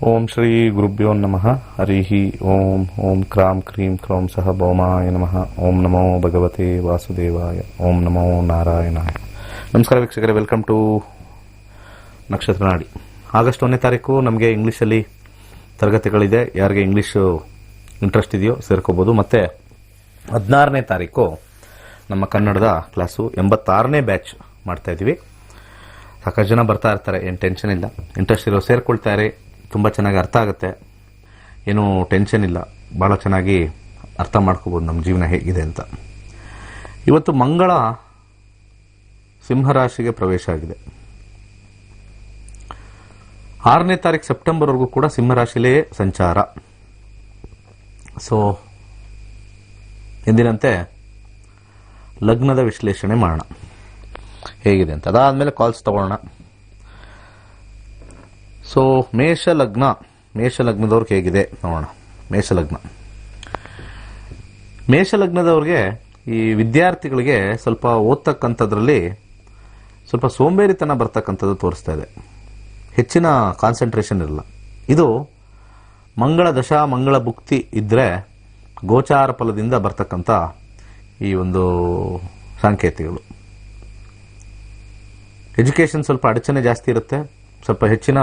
ಓಂ ಶ್ರೀ ಗುರುಭ್ಯೋ ನಮಃ ಹರಿ ಓಂ ಓಂ ಕ್ರಾಂ ಕ್ರೀಂ ಕ್ರೌಂ ಸಹ ಭೌಮಾಯ ನಮಃ ಓಂ ನಮೋ ಭಗವತೆ ವಾಸುದೇವಾಯ ಓಂ ನಮೋ ನಾರಾಯಣಾಯ. ನಮಸ್ಕಾರ ವೀಕ್ಷಕರೇ, ವೆಲ್ಕಮ್ ಟು ನಕ್ಷತ್ರ ನಾಡಿ. ಆಗಸ್ಟ್ 1ನೇ ತಾರೀಕು ನಮಗೆ ಇಂಗ್ಲೀಷಲ್ಲಿ ತರಗತಿಗಳಿದೆ. ಯಾರಿಗೆ ಇಂಗ್ಲೀಷು ಇಂಟ್ರೆಸ್ಟ್ ಇದೆಯೋ ಸೇರ್ಕೋಬೋದು. ಮತ್ತು 16ನೇ ತಾರೀಕು ನಮ್ಮ ಕನ್ನಡದ ಕ್ಲಾಸು 86ನೇ ಬ್ಯಾಚ್ ಮಾಡ್ತಾ ಇದ್ದೀವಿ. ಸಾಕಷ್ಟು ಜನ ಬರ್ತಾ ಇರ್ತಾರೆ, ಏನು ಟೆನ್ಷನ್ ಇಲ್ಲ. ಇಂಟ್ರೆಸ್ಟ್ ಇರೋ ಸೇರ್ಕೊಳ್ತಾರೆ. ತುಂಬ ಚೆನ್ನಾಗಿ ಅರ್ಥ ಆಗುತ್ತೆ, ಏನೂ ಟೆನ್ಷನ್ ಇಲ್ಲ. ಭಾಳ ಚೆನ್ನಾಗಿ ಅರ್ಥ ಮಾಡ್ಕೋಬೋದು ನಮ್ಮ ಜೀವನ ಹೇಗಿದೆ ಅಂತ. ಇವತ್ತು ಮಂಗಳ ಸಿಂಹರಾಶಿಗೆ ಪ್ರವೇಶ ಆಗಿದೆ. 6ನೇ ತಾರೀಕು ಸೆಪ್ಟೆಂಬರ್ವರೆಗೂ ಕೂಡ ಸಿಂಹರಾಶಿಲೇ ಸಂಚಾರ. ಸೊ ಎಂದಿನಂತೆ ಲಗ್ನದ ವಿಶ್ಲೇಷಣೆ ಮಾಡೋಣ ಹೇಗಿದೆ ಅಂತ. ಅದಾದಮೇಲೆ ಕಾಲ್ಸ್ ತಗೊಳ್ಳೋಣ. ಸೊ ಮೇಷಲಗ್ನದವ್ರಿಗೆ ಹೇಗಿದೆ ನೋಡೋಣ. ಮೇಷಲಗ್ನದವ್ರಿಗೆ, ಈ ವಿದ್ಯಾರ್ಥಿಗಳಿಗೆ ಸ್ವಲ್ಪ ಓದ್ತಕ್ಕಂಥದ್ರಲ್ಲಿ ಸ್ವಲ್ಪ ಸೋಂಬೇರಿತನ ಬರ್ತಕ್ಕಂಥದ್ದು ತೋರಿಸ್ತಾ ಇದೆ. ಹೆಚ್ಚಿನ ಕಾನ್ಸಂಟ್ರೇಷನ್ ಇರಲ್ಲ. ಇದು ಮಂಗಳ ದಶಾ ಮಂಗಳ ಭುಕ್ತಿ ಇದ್ದರೆ ಗೋಚಾರ ಫಲದಿಂದ ಬರ್ತಕ್ಕಂಥ ಈ ಒಂದು ಸಾಂಕೇತಿಗಳು. ಎಜುಕೇಷನ್ ಸ್ವಲ್ಪ ಅಡಚಣೆ ಜಾಸ್ತಿ ಇರುತ್ತೆ, ಸ್ವಲ್ಪ ಹೆಚ್ಚಿನ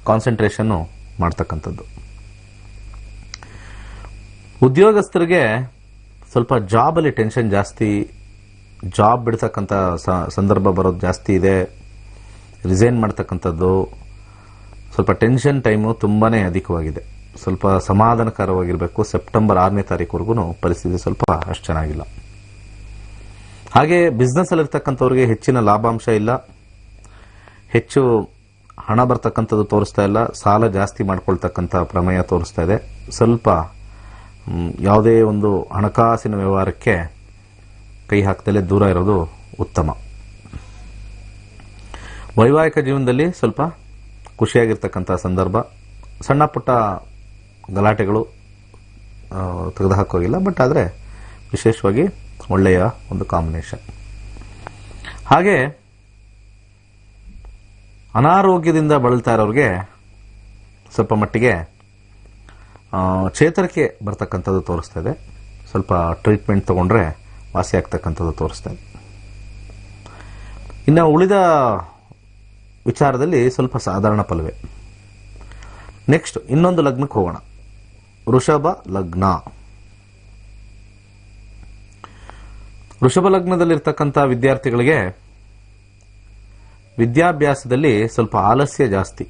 ಕಾನ್ಸಂಟ್ರೇಷನ್ನು ಮಾಡ್ತಕ್ಕಂಥದ್ದು. ಉದ್ಯೋಗಸ್ಥರಿಗೆ ಸ್ವಲ್ಪ ಜಾಬಲ್ಲಿ ಟೆನ್ಷನ್ ಜಾಸ್ತಿ, ಜಾಬ್ ಬಿಡ್ತಕ್ಕಂಥ ಸಂದರ್ಭ ಬರೋದು ಜಾಸ್ತಿ ಇದೆ. ರಿಸೈನ್ ಮಾಡ್ತಕ್ಕಂಥದ್ದು, ಸ್ವಲ್ಪ ಟೆನ್ಷನ್ ಟೈಮು ತುಂಬಾ ಅಧಿಕವಾಗಿದೆ. ಸ್ವಲ್ಪ ಸಮಾಧಾನಕರವಾಗಿರಬೇಕು. ಸೆಪ್ಟೆಂಬರ್ 6ನೇ ತಾರೀಕುವರೆಗೂ ಪರಿಸ್ಥಿತಿ ಸ್ವಲ್ಪ ಅಷ್ಟು ಚೆನ್ನಾಗಿಲ್ಲ. ಹಾಗೆ ಬಿಸ್ನೆಸ್ಸಲ್ಲಿರ್ತಕ್ಕಂಥವ್ರಿಗೆ ಹೆಚ್ಚಿನ ಲಾಭಾಂಶ ಇಲ್ಲ, ಹೆಚ್ಚು ಹಣ ಬರ್ತಕ್ಕಂಥದ್ದು ತೋರಿಸ್ತಾ ಇಲ್ಲ. ಸಾಲ ಜಾಸ್ತಿ ಮಾಡ್ಕೊಳ್ತಕ್ಕಂಥ ಪ್ರಮೇಯ ತೋರಿಸ್ತಾ ಇದೆ. ಸ್ವಲ್ಪ ಯಾವುದೇ ಒಂದು ಹಣಕಾಸಿನ ವ್ಯವಹಾರಕ್ಕೆ ಕೈ ಹಾಕ್ದಲೇ ದೂರ ಇರೋದು ಉತ್ತಮ. ವೈವಾಹಿಕ ಜೀವನದಲ್ಲಿ ಸ್ವಲ್ಪ ಖುಷಿಯಾಗಿರ್ತಕ್ಕಂಥ ಸಂದರ್ಭ. ಸಣ್ಣ ಪುಟ್ಟ ಗಲಾಟೆಗಳು ತೆಗೆದುಹಾಕೋಗಿಲ್ಲ, ಬಟ್ ಆದರೆ ವಿಶೇಷವಾಗಿ ಒಳ್ಳೆಯ ಒಂದು ಕಾಂಬಿನೇಷನ್. ಹಾಗೆ ಅನಾರೋಗ್ಯದಿಂದ ಬಳಲ್ತಾ ಇರೋರಿಗೆ ಸ್ವಲ್ಪ ಮಟ್ಟಿಗೆ ಚೇತರಿಕೆ ಬರ್ತಕ್ಕಂಥದ್ದು ತೋರಿಸ್ತಾ ಇದೆ. ಸ್ವಲ್ಪ ಟ್ರೀಟ್ಮೆಂಟ್ ತಗೊಂಡ್ರೆ ವಾಸಿ ಆಗ್ತಕ್ಕಂಥದ್ದು ತೋರಿಸ್ತಾ ಇದೆ. ಇನ್ನು ಉಳಿದ ವಿಚಾರದಲ್ಲಿ ಸ್ವಲ್ಪ ಸಾಧಾರಣ ಫಲವೇ. ನೆಕ್ಸ್ಟ್ ಇನ್ನೊಂದು ಲಗ್ನಕ್ಕೆ ಹೋಗೋಣ. ವೃಷಭ ಲಗ್ನದಲ್ಲಿರ್ತಕ್ಕಂಥ ವಿದ್ಯಾರ್ಥಿಗಳಿಗೆ ವಿದ್ಯಾಭ್ಯಾಸದಲ್ಲಿ ಸ್ವಲ್ಪ ಆಲಸ್ಯ ಜಾಸ್ತಿ,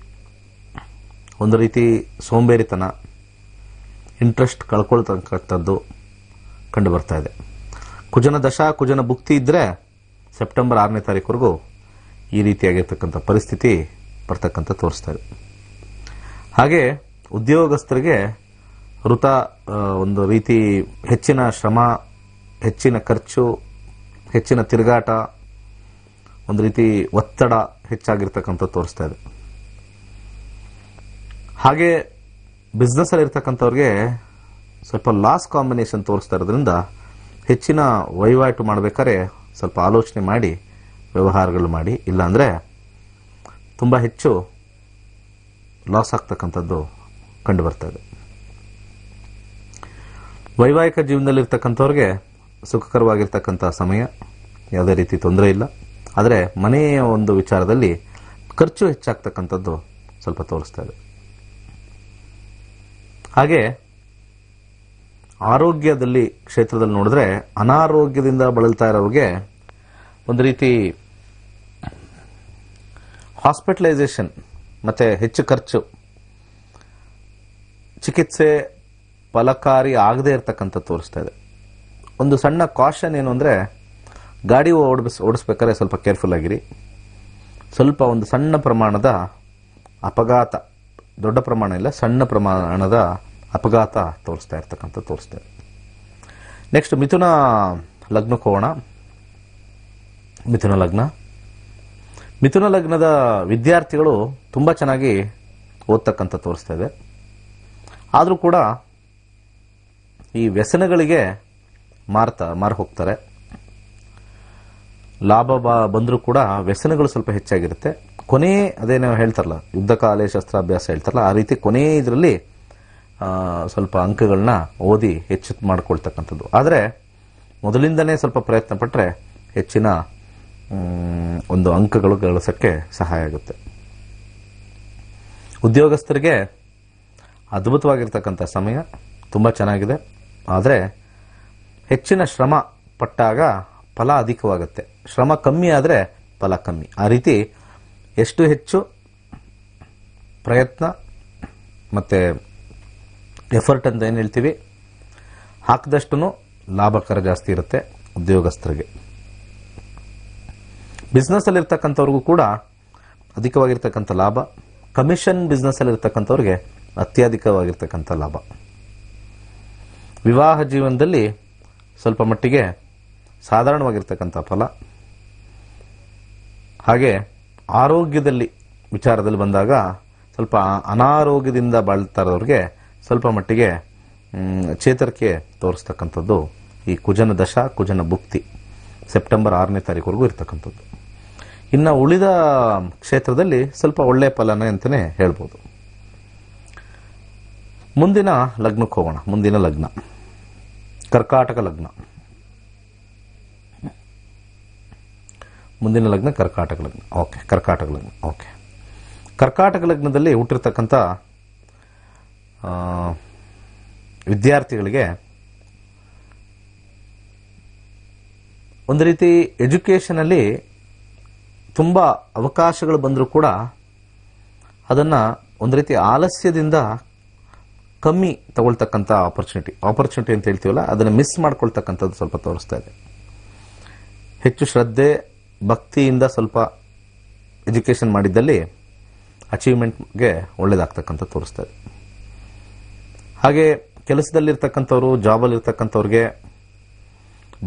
ಒಂದು ರೀತಿ ಸೋಂಬೇರಿತನ, ಇಂಟ್ರೆಸ್ಟ್ ಕಳ್ಕೊಳ್ತಕ್ಕಂಥದ್ದು ಕಂಡು ಬರ್ತಾ ಇದೆ. ಕುಜನ ದಶಾ ಕುಜನ ಭುಕ್ತಿ ಇದ್ದರೆ ಸೆಪ್ಟೆಂಬರ್ 6ನೇ ತಾರೀಕುವರೆಗೂ ಈ ರೀತಿಯಾಗಿರ್ತಕ್ಕಂಥ ಪರಿಸ್ಥಿತಿ ಬರ್ತಕ್ಕಂಥ ತೋರಿಸ್ತಾ ಇದೆ. ಹಾಗೆ ಉದ್ಯೋಗಸ್ಥರಿಗೆ ಒಂದು ರೀತಿ ಹೆಚ್ಚಿನ ಶ್ರಮ, ಹೆಚ್ಚಿನ ಖರ್ಚು, ಹೆಚ್ಚಿನ ತಿರುಗಾಟ, ಒಂದು ರೀತಿ ಒತ್ತಡ ಹೆಚ್ಚಾಗಿರ್ತಕ್ಕಂಥ ತೋರಿಸ್ತಾ ಇದೆ. ಹಾಗೆ ಬಿಸ್ನೆಸ್ಸಲ್ಲಿ ಇರ್ತಕ್ಕಂಥವ್ರಿಗೆ ಸ್ವಲ್ಪ ಲಾಸ್ ಕಾಂಬಿನೇಷನ್ ತೋರಿಸ್ತಾ ಇರೋದ್ರಿಂದ ಹೆಚ್ಚಿನ ವಹಿವಾಟು ಮಾಡಬೇಕಾದ್ರೆ ಸ್ವಲ್ಪ ಆಲೋಚನೆ ಮಾಡಿ ವ್ಯವಹಾರಗಳು ಮಾಡಿ, ಇಲ್ಲಾಂದರೆ ತುಂಬ ಹೆಚ್ಚು ಲಾಸ್ ಆಗ್ತಕ್ಕಂಥದ್ದು ಕಂಡು ಬರ್ತಾ ಇದೆ. ವೈವಾಹಿಕ ಜೀವನದಲ್ಲಿರ್ತಕ್ಕಂಥವ್ರಿಗೆ ಸುಖಕರವಾಗಿರ್ತಕ್ಕಂಥ ಸಮಯ, ಯಾವುದೇ ರೀತಿ ತೊಂದರೆ ಇಲ್ಲ. ಆದರೆ ಮನೆಯ ಒಂದು ವಿಚಾರದಲ್ಲಿ ಖರ್ಚು ಹೆಚ್ಚಾಗ್ತಕ್ಕಂಥದ್ದು ಸ್ವಲ್ಪ ತೋರಿಸ್ತಾ ಇದೆ. ಹಾಗೆ ಆರೋಗ್ಯದಲ್ಲಿ ಕ್ಷೇತ್ರದಲ್ಲಿ ನೋಡಿದ್ರೆ ಅನಾರೋಗ್ಯದಿಂದ ಬಳಲ್ತಾ ಇರೋರಿಗೆ ಒಂದು ರೀತಿ ಹಾಸ್ಪಿಟಲೈಸೇಷನ್ ಮತ್ತು ಹೆಚ್ಚು ಖರ್ಚು, ಚಿಕಿತ್ಸೆ ಫಲಕಾರಿ ಆಗದೇ ಇರತಕ್ಕಂಥ ತೋರಿಸ್ತಾ ಇದೆ. ಒಂದು ಸಣ್ಣ ಕಾಷನ್ ಏನು ಅಂದರೆ, ಗಾಡಿ ಓಡಿಸ್ಬೇಕಾದ್ರೆ ಸ್ವಲ್ಪ ಕೇರ್ಫುಲ್ ಆಗಿರಿ. ಸ್ವಲ್ಪ ಒಂದು ಸಣ್ಣ ಪ್ರಮಾಣದ ಅಪಘಾತ, ದೊಡ್ಡ ಪ್ರಮಾಣ ಇಲ್ಲ, ಸಣ್ಣ ಪ್ರಮಾಣದ ಅಪಘಾತ ತೋರಿಸ್ತಾ ಇದೆ. ನೆಕ್ಸ್ಟ್ ಮಿಥುನ ಲಗ್ನಕ್ಕೆ ಹೋಗೋಣ. ಮಿಥುನ ಲಗ್ನದ ವಿದ್ಯಾರ್ಥಿಗಳು ತುಂಬ ಚೆನ್ನಾಗಿ ಓದ್ತಕ್ಕಂಥ ತೋರಿಸ್ತಾ ಇದೆ. ಆದರೂ ಕೂಡ ಈ ವ್ಯಸನಗಳಿಗೆ ಮಾರು ಹೋಗ್ತಾರೆ. ಲಾಭ ಬಂದರೂ ಕೂಡ ವ್ಯಸನಗಳು ಸ್ವಲ್ಪ ಹೆಚ್ಚಾಗಿರುತ್ತೆ. ಕೊನೆ ಅದೇನೋ ಹೇಳ್ತಾರಲ್ಲ, ಯುದ್ಧ ಕಾಲೇ ಶಸ್ತ್ರಾಭ್ಯಾಸ ಹೇಳ್ತಾರಲ್ಲ, ಆ ರೀತಿ ಕೊನೆ ಇದರಲ್ಲಿ ಸ್ವಲ್ಪ ಅಂಕಗಳನ್ನ ಓದಿ ಹೆಚ್ಚು ಮಾಡ್ಕೊಳ್ತಕ್ಕಂಥದ್ದು. ಆದರೆ ಮೊದಲಿಂದನೇ ಸ್ವಲ್ಪ ಪ್ರಯತ್ನ ಪಟ್ಟರೆ ಹೆಚ್ಚಿನ ಒಂದು ಅಂಕಗಳು ಗಳಿಸೋಕ್ಕೆ ಸಹಾಯ ಆಗುತ್ತೆ. ಉದ್ಯೋಗಸ್ಥರಿಗೆ ಅದ್ಭುತವಾಗಿರ್ತಕ್ಕಂಥ ಸಮಯ, ತುಂಬ ಚೆನ್ನಾಗಿದೆ. ಆದರೆ ಹೆಚ್ಚಿನ ಶ್ರಮ ಪಟ್ಟಾಗ ಫಲ ಅಧಿಕವಾಗುತ್ತೆ, ಶ್ರಮ ಕಮ್ಮಿ ಆದರೆ ಫಲ ಕಮ್ಮಿ. ಆ ರೀತಿ ಎಷ್ಟು ಹೆಚ್ಚು ಪ್ರಯತ್ನ ಮತ್ತು ಎಫರ್ಟ್ ಅಂತ ಏನು ಹೇಳ್ತೀವಿ ಹಾಕಿದಷ್ಟು ಲಾಭಕರ ಜಾಸ್ತಿ ಇರುತ್ತೆ ಉದ್ಯೋಗಸ್ಥರಿಗೆ. ಬಿಸ್ನೆಸ್ಸಲ್ಲಿರ್ತಕ್ಕಂಥವ್ರಿಗೂ ಕೂಡ ಅಧಿಕವಾಗಿರ್ತಕ್ಕಂಥ ಲಾಭ, ಕಮಿಷನ್ ಬಿಸ್ನೆಸ್ಸಲ್ಲಿರ್ತಕ್ಕಂಥವ್ರಿಗೆ ಅತ್ಯಧಿಕವಾಗಿರ್ತಕ್ಕಂಥ ಲಾಭ. ವಿವಾಹ ಜೀವನದಲ್ಲಿ ಸ್ವಲ್ಪ ಮಟ್ಟಿಗೆ ಸಾಧಾರಣವಾಗಿರ್ತಕ್ಕಂಥ ಫಲ. ಹಾಗೆ ಆರೋಗ್ಯದಲ್ಲಿ ವಿಚಾರದಲ್ಲಿ ಬಂದಾಗ ಸ್ವಲ್ಪ ಅನಾರೋಗ್ಯದಿಂದ ಬಾಳ್ತಾ ಇರೋರಿಗೆ ಸ್ವಲ್ಪ ಮಟ್ಟಿಗೆ ಚೇತರಿಕೆ ತೋರಿಸ್ತಕ್ಕಂಥದ್ದು ಈ ಕುಜನ ದಶ, ಕುಜನ ಭುಕ್ತಿ ಸೆಪ್ಟೆಂಬರ್ 6ನೇ ತಾರೀಕುವರೆಗೂ ಇರ್ತಕ್ಕಂಥದ್ದು. ಇನ್ನು ಉಳಿದ ಕ್ಷೇತ್ರದಲ್ಲಿ ಸ್ವಲ್ಪ ಒಳ್ಳೆಯ ಫಲನೇ ಅಂತಲೇ ಹೇಳ್ಬೋದು. ಮುಂದಿನ ಲಗ್ನಕ್ಕೆ ಹೋಗೋಣ. ಮುಂದಿನ ಲಗ್ನ ಕರ್ಕಾಟಕ ಲಗ್ನ. ಮುಂದಿನ ಲಗ್ನ ಕರ್ಕಾಟಕ ಲಗ್ನ. ಓಕೆ, ಕರ್ಕಾಟಕ ಲಗ್ನ. ಓಕೆ, ಕರ್ಕಾಟಕ ಲಗ್ನದಲ್ಲಿ ಹುಟ್ಟಿರ್ತಕ್ಕಂಥ ವಿದ್ಯಾರ್ಥಿಗಳಿಗೆ ಒಂದು ರೀತಿ ಎಜುಕೇಷನಲ್ಲಿ ತುಂಬ ಅವಕಾಶಗಳು ಬಂದರೂ ಕೂಡ ಅದನ್ನು ಒಂದು ರೀತಿ ಆಲಸ್ಯದಿಂದ ಕಮ್ಮಿ ತಗೊಳ್ತಕ್ಕಂಥ ಆಪರ್ಚುನಿಟಿ ಅಂತ ಹೇಳ್ತೀವಲ್ಲ, ಅದನ್ನು ಮಿಸ್ ಮಾಡ್ಕೊಳ್ತಕ್ಕಂಥದ್ದು ಸ್ವಲ್ಪ ತೋರಿಸ್ತಾ ಇದೆ. ಹೆಚ್ಚು ಶ್ರದ್ಧೆ ಭಕ್ತಿಯಿಂದ ಸ್ವಲ್ಪ ಎಜುಕೇಷನ್ ಮಾಡಿದ್ದಲ್ಲಿ ಅಚೀವ್ಮೆಂಟ್ಗೆ ಒಳ್ಳೇದಾಗ್ತಕ್ಕಂಥ ತೋರಿಸ್ತಾ ಇದೆ. ಹಾಗೆ ಕೆಲಸದಲ್ಲಿರ್ತಕ್ಕಂಥವ್ರು, ಜಾಬಲ್ಲಿರ್ತಕ್ಕಂಥವ್ರಿಗೆ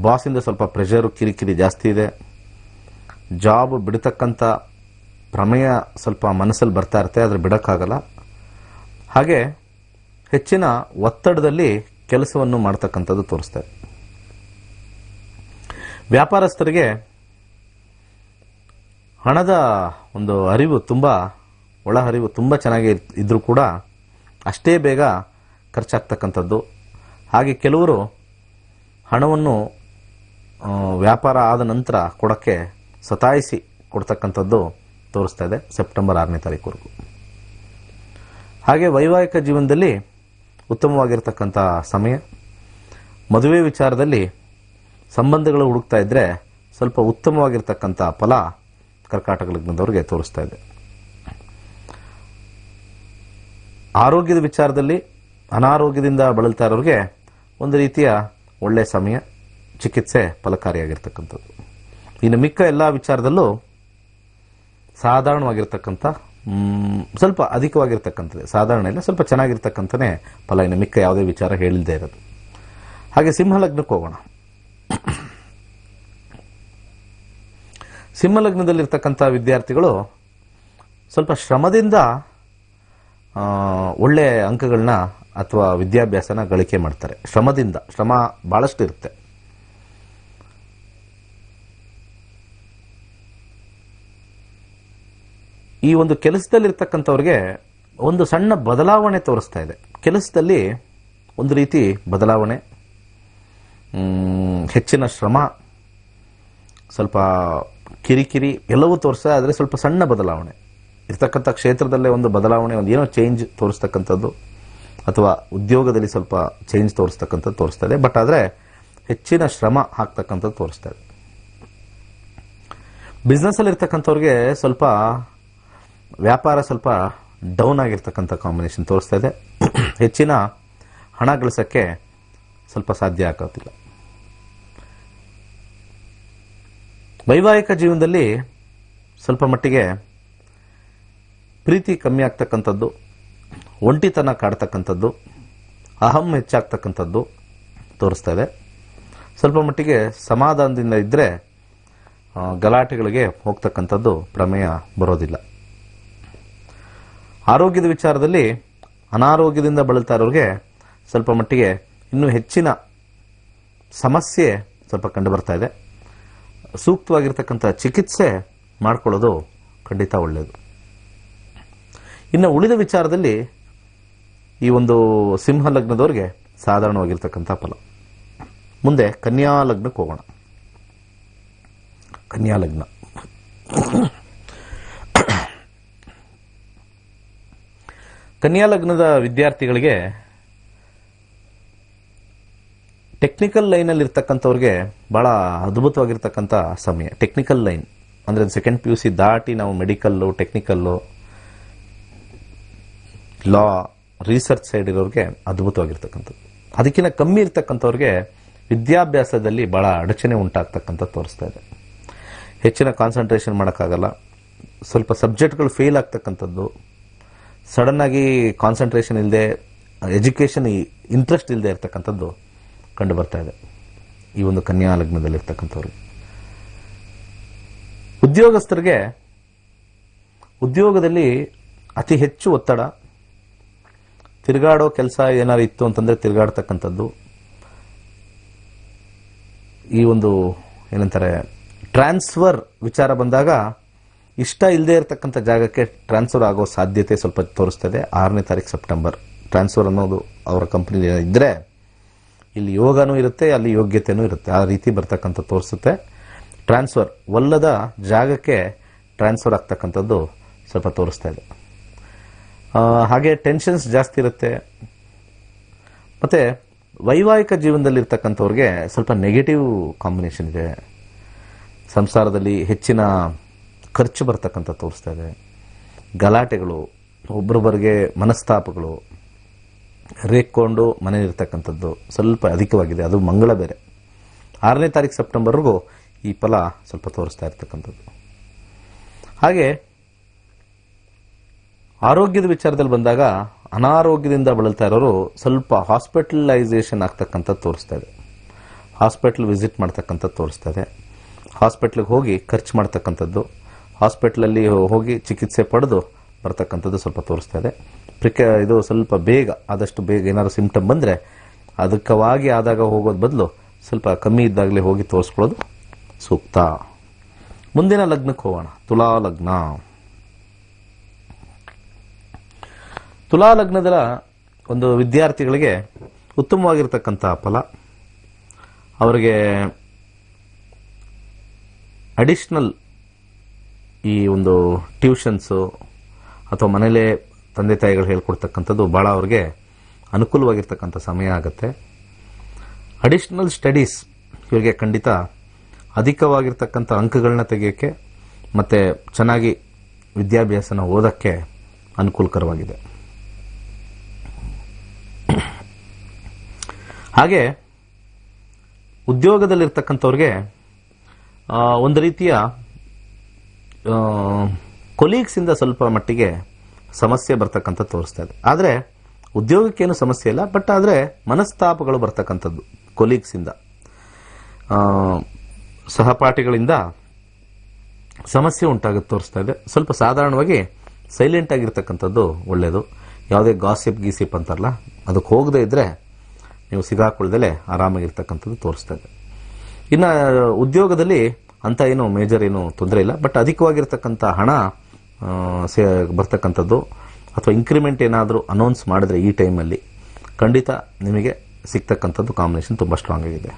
ಬಾಸಿಂದ ಸ್ವಲ್ಪ ಪ್ರೆಷರು, ಕಿರಿಕಿರಿ ಜಾಸ್ತಿ ಇದೆ. ಜಾಬ್ ಬಿಡತಕ್ಕಂಥ ಪ್ರಮೇಯ ಸ್ವಲ್ಪ ಮನಸ್ಸಲ್ಲಿ ಬರ್ತಾ ಇರುತ್ತೆ, ಆದರೆ ಬಿಡೋಕ್ಕಾಗಲ್ಲ. ಹಾಗೆ ಹೆಚ್ಚಿನ ಒತ್ತಡದಲ್ಲಿ ಕೆಲಸವನ್ನು ಮಾಡ್ತಕ್ಕಂಥದ್ದು ತೋರಿಸ್ತಾ ಇದೆ. ವ್ಯಾಪಾರಸ್ಥರಿಗೆ ಹಣದ ಒಂದು ಅರಿವು ಒಳಹರಿವು ತುಂಬ ಚೆನ್ನಾಗಿ ಇದ್ರೂ ಕೂಡ ಅಷ್ಟೇ ಬೇಗ ಖರ್ಚಾಗ್ತಕ್ಕಂಥದ್ದು. ಹಾಗೆ ಕೆಲವರು ಹಣವನ್ನು ವ್ಯಾಪಾರ ಆದ ನಂತರ ಕೊಡೋಕ್ಕೆ ಸತಾಯಿಸಿ ಕೊಡ್ತಕ್ಕಂಥದ್ದು ತೋರಿಸ್ತಾ ಇದೆ ಸೆಪ್ಟೆಂಬರ್ 6ನೇ ತಾರೀಕುವರೆಗೂ. ಹಾಗೆ ವೈವಾಹಿಕ ಜೀವನದಲ್ಲಿ ಉತ್ತಮವಾಗಿರ್ತಕ್ಕಂಥ ಸಮಯ. ಮದುವೆ ವಿಚಾರದಲ್ಲಿ ಸಂಬಂಧಗಳು ಹುಡುಕ್ತಾ ಇದ್ದರೆ ಸ್ವಲ್ಪ ಉತ್ತಮವಾಗಿರ್ತಕ್ಕಂಥ ಫಲ ಕರ್ಕಾಟಕ ಲಗ್ನದವರಿಗೆ ತೋರಿಸ್ತಾ ಇದೆ. ಆರೋಗ್ಯದ ವಿಚಾರದಲ್ಲಿ ಅನಾರೋಗ್ಯದಿಂದ ಬಳಲ್ತಾ ಇರೋರಿಗೆ ಒಂದು ರೀತಿಯ ಒಳ್ಳೆಯ ಸಮಯ, ಚಿಕಿತ್ಸೆ ಫಲಕಾರಿಯಾಗಿರ್ತಕ್ಕಂಥದ್ದು. ಇನ್ನು ಮಿಕ್ಕ ಎಲ್ಲ ವಿಚಾರದಲ್ಲೂ ಸಾಧಾರಣವಾಗಿರ್ತಕ್ಕಂಥ ಸ್ವಲ್ಪ ಅಧಿಕವಾಗಿರ್ತಕ್ಕಂಥದ್ದು, ಸಾಧಾರಣ ಇಲ್ಲ, ಸ್ವಲ್ಪ ಚೆನ್ನಾಗಿರ್ತಕ್ಕಂಥನೇ ಫಲ. ಇನ್ನು ಮಿಕ್ಕ ಯಾವುದೇ ವಿಚಾರ ಹೇಳಿಲ್ಲದೆ ಇರೋದು. ಹಾಗೆ ಸಿಂಹ ಲಗ್ನಕ್ಕೆ ಹೋಗೋಣ. ಸಿಂಹ ಲಗ್ನದಲ್ಲಿರ್ತಕ್ಕಂಥ ವಿದ್ಯಾರ್ಥಿಗಳು ಸ್ವಲ್ಪ ಶ್ರಮದಿಂದ ಒಳ್ಳೆಯ ಅಂಕಗಳನ್ನ ಅಥವಾ ವಿದ್ಯಾಭ್ಯಾಸನ ಗಳಿಕೆ ಮಾಡ್ತಾರೆ. ಶ್ರಮ ಬಹಳಷ್ಟು ಇರುತ್ತೆ. ಈ ಒಂದು ಕೆಲಸದಲ್ಲಿರ್ತಕ್ಕಂಥವ್ರಿಗೆ ಒಂದು ಸಣ್ಣ ಬದಲಾವಣೆ ತೋರಿಸ್ತಾ ಇದೆ. ಕೆಲಸದಲ್ಲಿ ಒಂದು ರೀತಿ ಬದಲಾವಣೆ, ಹೆಚ್ಚಿನ ಶ್ರಮ, ಸ್ವಲ್ಪ ಕಿರಿಕಿರಿ ಎಲ್ಲವೂ ತೋರಿಸ್ತಾ, ಆದರೆ ಸ್ವಲ್ಪ ಸಣ್ಣ ಬದಲಾವಣೆ ಇರ್ತಕ್ಕಂಥ ಕ್ಷೇತ್ರದಲ್ಲೇ ಒಂದು ಬದಲಾವಣೆ, ಒಂದು ಏನೋ ಚೇಂಜ್ ತೋರಿಸ್ತಕ್ಕಂಥದ್ದು, ಅಥವಾ ಉದ್ಯೋಗದಲ್ಲಿ ಸ್ವಲ್ಪ ಚೇಂಜ್ ತೋರಿಸ್ತಕ್ಕಂಥದ್ದು ತೋರಿಸ್ತಾ ಇದೆ. ಬಟ್ ಆದರೆ ಹೆಚ್ಚಿನ ಶ್ರಮ ಹಾಕ್ತಕ್ಕಂಥದ್ದು ತೋರಿಸ್ತಾ ಇದೆ. ಬಿಸ್ನೆಸ್ಸಲ್ಲಿ ಇರ್ತಕ್ಕಂಥವ್ರಿಗೆ ಸ್ವಲ್ಪ ವ್ಯಾಪಾರ ಸ್ವಲ್ಪ ಡೌನ್ ಆಗಿರ್ತಕ್ಕಂಥ ಕಾಂಬಿನೇಷನ್ ತೋರಿಸ್ತಾ ಇದೆ. ಹೆಚ್ಚಿನ ಹಣ ಗಳಿಸೋಕ್ಕೆ ಸ್ವಲ್ಪ ಸಾಧ್ಯ ಆಗೋದಿಲ್ಲ. ವೈವಾಹಿಕ ಜೀವನದಲ್ಲಿ ಸ್ವಲ್ಪ ಮಟ್ಟಿಗೆ ಪ್ರೀತಿ ಕಮ್ಮಿ ಆಗ್ತಕ್ಕಂಥದ್ದು, ಒಂಟಿತನ ಕಾಡ್ತಕ್ಕಂಥದ್ದು, ಅಹಂ ಹೆಚ್ಚಾಗ್ತಕ್ಕಂಥದ್ದು ತೋರಿಸ್ತಾ ಇದೆ. ಸ್ವಲ್ಪ ಮಟ್ಟಿಗೆ ಸಮಾಧಾನದಿಂದ ಇದ್ದರೆ ಗಲಾಟೆಗಳಿಗೆ ಹೋಗ್ತಕ್ಕಂಥದ್ದು ಪ್ರಮೇಯ ಬರೋದಿಲ್ಲ. ಆರೋಗ್ಯದ ವಿಚಾರದಲ್ಲಿ ಅನಾರೋಗ್ಯದಿಂದ ಬಳಲ್ತಾ ಇರೋರಿಗೆ ಸ್ವಲ್ಪ ಮಟ್ಟಿಗೆ ಇನ್ನೂ ಹೆಚ್ಚಿನ ಸಮಸ್ಯೆ ಸ್ವಲ್ಪ ಕಂಡು ಬರ್ತಾ ಇದೆ. ಸೂಕ್ತವಾಗಿರ್ತಕ್ಕಂಥ ಚಿಕಿತ್ಸೆ ಮಾಡ್ಕೊಳ್ಳೋದು ಖಂಡಿತ ಒಳ್ಳೆಯದು. ಇನ್ನು ಉಳಿದ ವಿಚಾರದಲ್ಲಿ ಈ ಒಂದು ಸಿಂಹ ಲಗ್ನದವ್ರಿಗೆ ಸಾಧಾರಣವಾಗಿರ್ತಕ್ಕಂಥ ಫಲ. ಮುಂದೆ ಕನ್ಯಾ ಲಗ್ನಕ್ಕೆ ಹೋಗೋಣ. ಕನ್ಯಾ ಲಗ್ನ ಕನ್ಯಾ ಲಗ್ನದ ವಿದ್ಯಾರ್ಥಿಗಳಿಗೆ ಟೆಕ್ನಿಕಲ್ ಲೈನಲ್ಲಿ ಇರ್ತಕ್ಕಂಥವ್ರಿಗೆ ಬಹಳ ಅದ್ಭುತವಾಗಿರ್ತಕ್ಕಂಥ ಸಮಯ. ಟೆಕ್ನಿಕಲ್ ಲೈನ್ ಅಂದರೆ ಸೆಕೆಂಡ್ PUC ದಾಟಿ ನಾವು ಮೆಡಿಕಲ್ಲು, ಟೆಕ್ನಿಕಲ್ಲು, ಲಾ, ರಿಸರ್ಚ್ ಸೈಡ್ ಇರೋರಿಗೆ ಅದ್ಭುತವಾಗಿರ್ತಕ್ಕಂಥದ್ದು. ಅದಕ್ಕಿಂತ ಕಮ್ಮಿ ಇರ್ತಕ್ಕಂಥವ್ರಿಗೆ ವಿದ್ಯಾಭ್ಯಾಸದಲ್ಲಿ ಬಹಳ ಅಡಚಣೆ ಉಂಟಾಗ್ತಕ್ಕಂಥ ತೋರಿಸ್ತಾ ಇದೆ. ಹೆಚ್ಚಿನ ಕಾನ್ಸಂಟ್ರೇಷನ್ ಮಾಡೋಕ್ಕಾಗಲ್ಲ, ಸ್ವಲ್ಪ ಸಬ್ಜೆಕ್ಟ್ಗಳು ಫೇಲ್ ಆಗ್ತಕ್ಕಂಥದ್ದು, ಸಡನ್ನಾಗಿ ಕಾನ್ಸಂಟ್ರೇಷನ್ ಇಲ್ಲದೆ, ಎಜುಕೇಷನ್ ಇಂಟ್ರೆಸ್ಟ್ ಇಲ್ಲದೆ ಇರ್ತಕ್ಕಂಥದ್ದು ಕಂಡು ಬರ್ತಾ ಇದೆ ಈ ಒಂದು ಕನ್ಯಾ ಲಗ್ನದಲ್ಲಿರ್ತಕ್ಕಂಥವ್ರಿಗೆ. ಉದ್ಯೋಗಸ್ಥರಿಗೆ ಉದ್ಯೋಗದಲ್ಲಿ ಅತಿ ಹೆಚ್ಚು ಒತ್ತಡ, ತಿರುಗಾಡೋ ಕೆಲಸ ಏನಾದ್ರು ಇತ್ತು ಅಂತಂದ್ರೆ ತಿರುಗಾಡ್ತಕ್ಕಂಥದ್ದು, ಈ ಒಂದು ಏನಂತಾರೆ ಟ್ರಾನ್ಸ್ಫರ್ ವಿಚಾರ ಬಂದಾಗ ಇಷ್ಟ ಇಲ್ಲದೆ ಇರತಕ್ಕಂಥ ಜಾಗಕ್ಕೆ ಟ್ರಾನ್ಸ್ಫರ್ ಆಗೋ ಸಾಧ್ಯತೆ ಸ್ವಲ್ಪ ತೋರಿಸ್ತದೆ. 6ನೇ ತಾರೀಕು ಸೆಪ್ಟೆಂಬರ್ ಟ್ರಾನ್ಸ್ಫರ್ ಅನ್ನೋದು ಅವರ ಕಂಪನಿ ಇದ್ರೆ ಇಲ್ಲಿ ಯೋಗನೂ ಇರುತ್ತೆ, ಅಲ್ಲಿ ಯೋಗ್ಯತೆನೂ ಇರುತ್ತೆ, ಆ ರೀತಿ ಬರ್ತಕ್ಕಂಥ ತೋರಿಸುತ್ತೆ. ಟ್ರಾನ್ಸ್ಫರ್ ಒಲ್ಲದ ಜಾಗಕ್ಕೆ ಟ್ರಾನ್ಸ್ಫರ್ ಆಗ್ತಕ್ಕಂಥದ್ದು ಸ್ವಲ್ಪ ತೋರಿಸ್ತಾ ಇದೆ. ಹಾಗೆ ಟೆನ್ಷನ್ಸ್ ಜಾಸ್ತಿ ಇರುತ್ತೆ. ಮತ್ತೆ ವೈವಾಹಿಕ ಜೀವನದಲ್ಲಿರ್ತಕ್ಕಂಥವ್ರಿಗೆ ಸ್ವಲ್ಪ ನೆಗೆಟಿವ್ ಕಾಂಬಿನೇಷನ್ ಇದೆ. ಸಂಸಾರದಲ್ಲಿ ಹೆಚ್ಚಿನ ಖರ್ಚು ಬರ್ತಕ್ಕಂಥ ತೋರಿಸ್ತಾ ಇದೆ. ಗಲಾಟೆಗಳು, ಒಬ್ಬರೊಬ್ಬರಿಗೆ ಮನಸ್ತಾಪಗಳು, ರೇಕ್ಕೊಂಡು ಮನೆಯಲ್ಲಿರ್ತಕ್ಕಂಥದ್ದು ಸ್ವಲ್ಪ ಅಧಿಕವಾಗಿದೆ. ಅದು ಮಂಗಳ ಬೇರೆ. 6ನೇ ತಾರೀಕು ಸೆಪ್ಟೆಂಬರ್ವರೆಗೂ ಈ ಫಲ ಸ್ವಲ್ಪ ತೋರಿಸ್ತಾ ಇರ್ತಕ್ಕಂಥದ್ದು. ಹಾಗೆ ಆರೋಗ್ಯದ ವಿಚಾರದಲ್ಲಿ ಬಂದಾಗ ಅನಾರೋಗ್ಯದಿಂದ ಬಳಲ್ತಾ ಇರೋರು ಸ್ವಲ್ಪ ಹಾಸ್ಪಿಟಲೈಸೇಷನ್ ಆಗ್ತಕ್ಕಂಥದ್ದು ತೋರಿಸ್ತಾ ಇದೆ. ಹಾಸ್ಪಿಟಲ್ ವಿಸಿಟ್ ಮಾಡ್ತಕ್ಕಂಥದ್ದು ತೋರಿಸ್ತಾ ಇದೆ. ಹಾಸ್ಪಿಟ್ಲಿಗೆ ಹೋಗಿ ಖರ್ಚು ಮಾಡ್ತಕ್ಕಂಥದ್ದು, ಹಾಸ್ಪಿಟ್ಲಲ್ಲಿ ಹೋಗಿ ಚಿಕಿತ್ಸೆ ಪಡೆದು ಬರ್ತಕ್ಕಂಥದ್ದು ಸ್ವಲ್ಪ ತೋರಿಸ್ತಾ ಇದೆ. ಇದು ಸ್ವಲ್ಪ ಬೇಗ, ಆದಷ್ಟು ಬೇಗ ಏನಾದ್ರು ಸಿಂಪ್ಟಮ್ ಬಂದರೆ ಅದಕ್ಕವಾಗಿ ಆದಾಗ ಹೋಗೋದು ಬದಲು ಸ್ವಲ್ಪ ಕಮ್ಮಿ ಇದ್ದಾಗಲೇ ಹೋಗಿ ತೋರಿಸ್ಕೊಳ್ಳೋದು ಸೂಕ್ತ. ಮುಂದಿನ ಲಗ್ನಕ್ಕೆ ಹೋಗೋಣ. ತುಲಾ ಲಗ್ನ. ತುಲಾ ಲಗ್ನದ ಒಂದು ವಿದ್ಯಾರ್ಥಿಗಳಿಗೆ ಉತ್ತಮವಾಗಿರ್ತಕ್ಕಂಥ ಫಲ. ಅವರಿಗೆ ಅಡಿಷನಲ್ ಈ ಒಂದು ಟ್ಯೂಷನ್ಸು ಅಥವಾ ಮನೇಲೇ ತಂದೆ ತಾಯಿಗಳು ಹೇಳ್ಕೊಡ್ತಕ್ಕಂಥದ್ದು ಭಾಳ ಅವ್ರಿಗೆ ಅನುಕೂಲವಾಗಿರ್ತಕ್ಕಂಥ ಸಮಯ ಆಗುತ್ತೆ. ಅಡಿಷನಲ್ ಸ್ಟಡೀಸ್ ಇವರಿಗೆ ಖಂಡಿತ ಅಧಿಕವಾಗಿರ್ತಕ್ಕಂಥ ಅಂಕಗಳನ್ನ ತೆಗೆಯೋಕ್ಕೆ ಮತ್ತು ಚೆನ್ನಾಗಿ ವಿದ್ಯಾಭ್ಯಾಸನ ಓದೋಕ್ಕೆ ಅನುಕೂಲಕರವಾಗಿದೆ. ಹಾಗೆ ಉದ್ಯೋಗದಲ್ಲಿರ್ತಕ್ಕಂಥವ್ರಿಗೆ ಒಂದು ರೀತಿಯ ಕೊಲೀಗ್ಸಿಂದ ಸ್ವಲ್ಪ ಮಟ್ಟಿಗೆ ಸಮಸ್ಯೆ ಬರ್ತಕ್ಕಂಥ ತೋರಿಸ್ತಾ ಇದೆ. ಆದರೆ ಉದ್ಯೋಗಕ್ಕೇನು ಸಮಸ್ಯೆ ಇಲ್ಲ, ಬಟ್ ಆದರೆ ಮನಸ್ತಾಪಗಳು ಬರ್ತಕ್ಕಂಥದ್ದು ಕೊಲೀಗ್ಸಿಂದ, ಸಹಪಾಠಿಗಳಿಂದ ಸಮಸ್ಯೆ ಉಂಟಾಗುತ್ತೆ ತೋರಿಸ್ತಾ ಇದೆ. ಸ್ವಲ್ಪ ಸಾಧಾರಣವಾಗಿ ಸೈಲೆಂಟ್ ಆಗಿರ್ತಕ್ಕಂಥದ್ದು ಒಳ್ಳೆಯದು. ಯಾವುದೇ ಗಾಸಿಪ್ ಗೀಸಿಪ್ ಅಂತಾರಲ್ಲ ಅದಕ್ಕೆ ಹೋಗದೇ ಇದ್ದರೆ ನೀವು ಸಿಗಾಕೊಳ್ಳದಲ್ಲೇ ಆರಾಮಾಗಿರ್ತಕ್ಕಂಥದ್ದು ತೋರಿಸ್ತಾ ಇದೆ. ಇನ್ನು ಉದ್ಯೋಗದಲ್ಲಿ ಅಂತ ಏನು ಮೇಜರ್ ಏನು ತೊಂದರೆ ಇಲ್ಲ, ಬಟ್ ಅಧಿಕವಾಗಿರ್ತಕ್ಕಂಥ ಹಣ ಬರ್ತಕ್ಕಂಥದ್ದು ಅಥವಾ ಇಂಕ್ರಿಮೆಂಟ್ ಏನಾದರೂ ಅನೌನ್ಸ್ ಮಾಡಿದ್ರೆ ಈ ಟೈಮಲ್ಲಿ ಖಂಡಿತ ನಿಮಗೆ ಸಿಗ್ತಕ್ಕಂಥದ್ದು ಕಾಂಬಿನೇಷನ್ ತುಂಬ ಸ್ಟ್ರಾಂಗ್ ಆಗಿದೆ.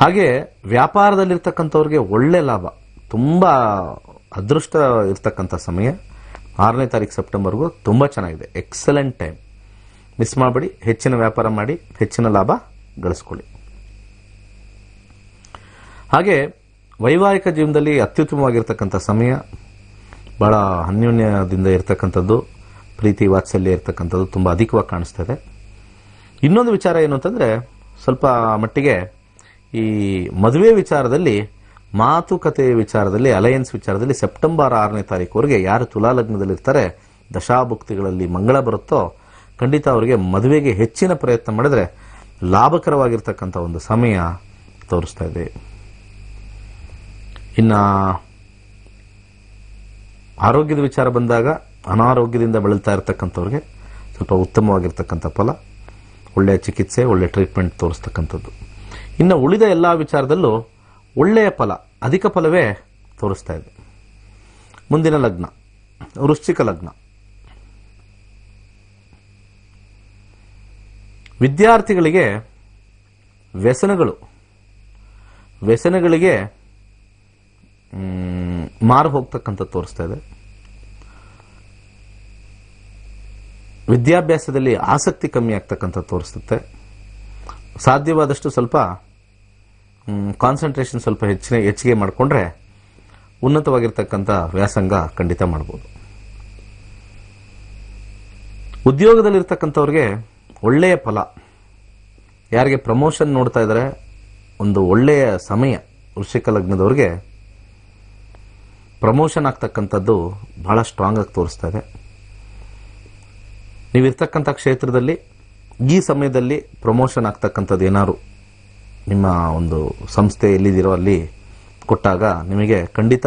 ಹಾಗೆ ವ್ಯಾಪಾರದಲ್ಲಿರ್ತಕ್ಕಂಥವ್ರಿಗೆ ಒಳ್ಳೆ ಲಾಭ, ತುಂಬ ಅದೃಷ್ಟ ಇರ್ತಕ್ಕಂಥ ಸಮಯ. 6ನೇ ತಾರೀಕು ಸೆಪ್ಟೆಂಬರ್ಗೂ ತುಂಬ ಚೆನ್ನಾಗಿದೆ, ಎಕ್ಸಲೆಂಟ್ ಟೈಮ್. ಮಿಸ್ ಮಾಡಬೇಡಿ, ಹೆಚ್ಚಿನ ವ್ಯಾಪಾರ ಮಾಡಿ ಹೆಚ್ಚಿನ ಲಾಭ ಗಳಿಸ್ಕೊಳ್ಳಿ. ಹಾಗೆ ವೈವಾಹಿಕ ಜೀವನದಲ್ಲಿ ಅತ್ಯುತ್ತಮವಾಗಿರ್ತಕ್ಕಂಥ ಸಮಯ, ಬಹಳ ಅನ್ಯೋನ್ಯದಿಂದ ಇರ್ತಕ್ಕಂಥದ್ದು, ಪ್ರೀತಿ ವಾತ್ಸಲ್ಯ ಇರ್ತಕ್ಕಂಥದ್ದು ತುಂಬ ಅಧಿಕವಾಗಿ ಕಾಣಿಸ್ತದೆ. ಇನ್ನೊಂದು ವಿಚಾರ ಏನು ಅಂತಂದರೆ ಸ್ವಲ್ಪ ಮಟ್ಟಿಗೆ ಈ ಮದುವೆ ವಿಚಾರದಲ್ಲಿ, ಮಾತುಕತೆ ವಿಚಾರದಲ್ಲಿ, ಅಲಯನ್ಸ್ ವಿಚಾರದಲ್ಲಿ ಸೆಪ್ಟೆಂಬರ್ 6ನೇ ತಾರೀಕುವರೆಗೆ ಯಾರು ತುಲಾ ಲಗ್ನದಲ್ಲಿರ್ತಾರೆ, ದಶಾಭುಕ್ತಿಗಳಲ್ಲಿ ಮಂಗಳ ಬರುತ್ತೋ ಖಂಡಿತ ಅವರಿಗೆ ಮದುವೆಗೆ ಹೆಚ್ಚಿನ ಪ್ರಯತ್ನ ಮಾಡಿದ್ರೆ ಲಾಭಕರವಾಗಿರ್ತಕ್ಕಂಥ ಒಂದು ಸಮಯ ತೋರಿಸ್ತಾ ಇದೆ. ಇನ್ನು ಆರೋಗ್ಯದ ವಿಚಾರ ಬಂದಾಗ ಅನಾರೋಗ್ಯದಿಂದ ಬಳಲ್ತಾ ಇರತಕ್ಕಂಥವ್ರಿಗೆ ಸ್ವಲ್ಪ ಉತ್ತಮವಾಗಿರ್ತಕ್ಕಂಥ ಫಲ, ಒಳ್ಳೆಯ ಚಿಕಿತ್ಸೆ, ಒಳ್ಳೆಯ ಟ್ರೀಟ್ಮೆಂಟ್ ತೋರಿಸ್ತಕ್ಕಂಥದ್ದು. ಇನ್ನು ಉಳಿದ ಎಲ್ಲ ವಿಚಾರದಲ್ಲೂ ಒಳ್ಳೆಯ ಫಲ, ಅಧಿಕ ಫಲವೇ ತೋರಿಸ್ತಾ ಇದೆ. ಮುಂದಿನ ಲಗ್ನ ವೃಶ್ಚಿಕ ಲಗ್ನ. ವಿದ್ಯಾರ್ಥಿಗಳಿಗೆ ವ್ಯಸನಗಳಿಗೆ ಮಾರು ಹೋಗ್ತಕ್ಕಂಥ ತೋರಿಸ್ತಾ ಇದೆ. ವಿದ್ಯಾಭ್ಯಾಸದಲ್ಲಿ ಆಸಕ್ತಿ ಕಮ್ಮಿ ಆಗ್ತಕ್ಕಂಥ ತೋರಿಸುತ್ತೆ. ಸಾಧ್ಯವಾದಷ್ಟು ಸ್ವಲ್ಪ ಕಾನ್ಸಂಟ್ರೇಷನ್ ಸ್ವಲ್ಪ ಹೆಚ್ಚಿಗೆ ಮಾಡಿಕೊಂಡ್ರೆ ಉನ್ನತವಾಗಿರ್ತಕ್ಕಂಥ ವ್ಯಾಸಂಗ ಖಂಡಿತ ಮಾಡ್ಬೋದು. ಉದ್ಯೋಗದಲ್ಲಿರ್ತಕ್ಕಂಥವ್ರಿಗೆ ಒಳ್ಳೆಯ ಫಲ. ಯಾರಿಗೆ ಪ್ರಮೋಷನ್ ನೋಡ್ತಾ ಇದ್ದಾರೆ ಒಂದು ಒಳ್ಳೆಯ ಸಮಯ. ವೃಶ್ಚಿಕ ಲಗ್ನದವ್ರಿಗೆ ಪ್ರಮೋಷನ್ ಆಗ್ತಕ್ಕಂಥದ್ದು ಬಹಳ ಸ್ಟ್ರಾಂಗ್ ಆಗಿ ತೋರಿಸ್ತಾ ಇದೆ. ನೀವಿರ್ತಕ್ಕಂಥ ಕ್ಷೇತ್ರದಲ್ಲಿ ಈ ಸಮಯದಲ್ಲಿ ಪ್ರಮೋಷನ್ ಆಗ್ತಕ್ಕಂಥದ್ದು ಏನಾದ್ರು ನಿಮ್ಮ ಒಂದು ಸಂಸ್ಥೆ ಎಲ್ಲಿದ್ದೀರೋ ಅಲ್ಲಿ ಕೊಟ್ಟಾಗ ನಿಮಗೆ ಖಂಡಿತ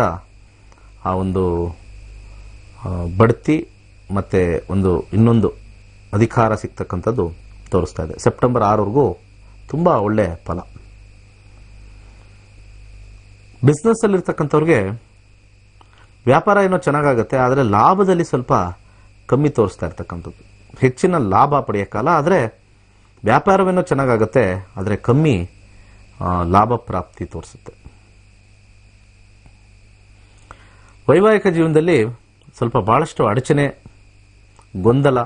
ಆ ಒಂದು ಬಡ್ತಿ ಮತ್ತೆ ಇನ್ನೊಂದು ಅಧಿಕಾರ ಸಿಗ್ತಕ್ಕಂಥದ್ದು ತೋರಿಸ್ತಾ ಇದೆ. ಸೆಪ್ಟೆಂಬರ್ 6 ತುಂಬಾ ಒಳ್ಳೆ ಫಲ. ಬಿಸ್ನೆಸ್ ಅಲ್ಲಿರ್ತಕ್ಕಂಥವ್ರಿಗೆ ವ್ಯಾಪಾರ ಏನೋ ಚೆನ್ನಾಗಾಗುತ್ತೆ, ಆದರೆ ಲಾಭದಲ್ಲಿ ಸ್ವಲ್ಪ ಕಮ್ಮಿ ತೋರಿಸ್ತಾ ಇರ್ತಕ್ಕಂಥದ್ದು. ಹೆಚ್ಚಿನ ಲಾಭ ಪಡೆಯೋಕ್ಕಲ್ಲ, ಆದರೆ ವ್ಯಾಪಾರವೇನೋ ಚೆನ್ನಾಗಾಗುತ್ತೆ, ಆದರೆ ಕಮ್ಮಿ ಲಾಭ ಪ್ರಾಪ್ತಿ ತೋರಿಸುತ್ತೆ. ವೈವಾಹಿಕ ಜೀವನದಲ್ಲಿ ಸ್ವಲ್ಪ ಬಹಳಷ್ಟು ಅಡಚಣೆ, ಗೊಂದಲ,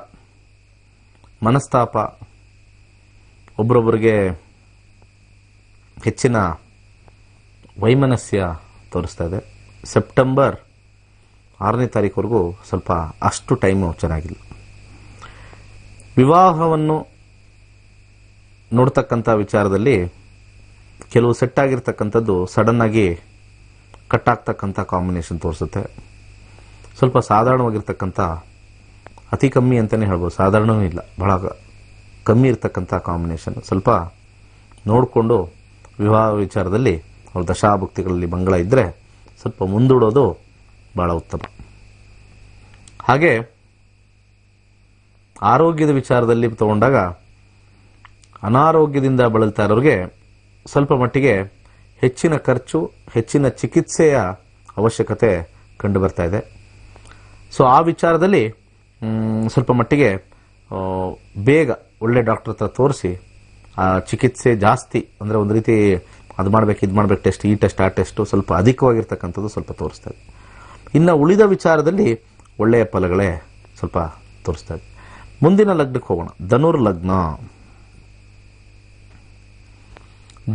ಮನಸ್ತಾಪ, ಒಬ್ಬರೊಬ್ಬರಿಗೆ ಹೆಚ್ಚಿನ ವೈಮನಸ್ಯ ತೋರಿಸ್ತಾ ಇದೆ. ಸೆಪ್ಟೆಂಬರ್ 6 ಸ್ವಲ್ಪ ಅಷ್ಟು ಟೈಮು ಚೆನ್ನಾಗಿಲ್ಲ. ವಿವಾಹವನ್ನು ನೋಡ್ತಕ್ಕಂಥ ವಿಚಾರದಲ್ಲಿ ಕೆಲವು ಸೆಟ್ ಆಗಿರ್ತಕ್ಕಂಥದ್ದು ಸಡನ್ ಆಗಿ ಕಟ್ ಆಗ್ತಕ್ಕಂಥ ಕಾಂಬಿನೇಷನ್ ತೋರಿಸುತ್ತೆ. ಸ್ವಲ್ಪ ಸಾಧಾರಣವಾಗಿರ್ತಕ್ಕಂಥ, ಅತಿ ಕಮ್ಮಿ ಅಂತಲೇ ಹೇಳ್ಬೋದು, ಸಾಧಾರಣವೂ ಇಲ್ಲ, ಬಹಳ ಕಮ್ಮಿ ಇರ್ತಕ್ಕಂಥ ಕಾಂಬಿನೇಷನ್. ಸ್ವಲ್ಪ ನೋಡಿಕೊಂಡು ವಿವಾಹ ವಿಚಾರದಲ್ಲಿ ಅವ್ರ ದಶಾಭುಕ್ತಿಗಳಲ್ಲಿ ಮಂಗಳ ಇದ್ದರೆ ಸ್ವಲ್ಪ ಮುಂದೂಡೋದು ಬಹಳ ಉತ್ತಮ. ಹಾಗೆ ಆರೋಗ್ಯದ ವಿಚಾರದಲ್ಲಿ ತಗೊಂಡಾಗ ಅನಾರೋಗ್ಯದಿಂದ ಬಳಲ್ತಾ ಇರೋರಿಗೆ ಸ್ವಲ್ಪ ಮಟ್ಟಿಗೆ ಹೆಚ್ಚಿನ ಖರ್ಚು, ಹೆಚ್ಚಿನ ಚಿಕಿತ್ಸೆಯ ಅವಶ್ಯಕತೆ ಕಂಡು ಬರ್ತಾ ಇದೆ. ಸೊ ಆ ವಿಚಾರದಲ್ಲಿ ಸ್ವಲ್ಪ ಮಟ್ಟಿಗೆ ಬೇಗ ಒಳ್ಳೆ ಡಾಕ್ಟರ್ ಹತ್ರ ತೋರಿಸಿ ಆ ಚಿಕಿತ್ಸೆ ಜಾಸ್ತಿ, ಅಂದರೆ ಒಂದು ರೀತಿ ಅದು ಮಾಡಬೇಕು ಇದು ಮಾಡಬೇಕು, ಟೆಸ್ಟ್, ಈ ಟೆಸ್ಟ್ ಆ ಟೆಸ್ಟು ಸ್ವಲ್ಪ ಅಧಿಕವಾಗಿರ್ತಕ್ಕಂಥದ್ದು ಸ್ವಲ್ಪ ತೋರಿಸ್ತಾ ಇದೆ. ಇನ್ನು ಉಳಿದ ವಿಚಾರದಲ್ಲಿ ಒಳ್ಳೆಯ ಫಲಗಳೇ ಸ್ವಲ್ಪ ತೋರಿಸ್ತಾ ಇದೆ. ಮುಂದಿನ ಲಗ್ನಕ್ಕೆ ಹೋಗೋಣ.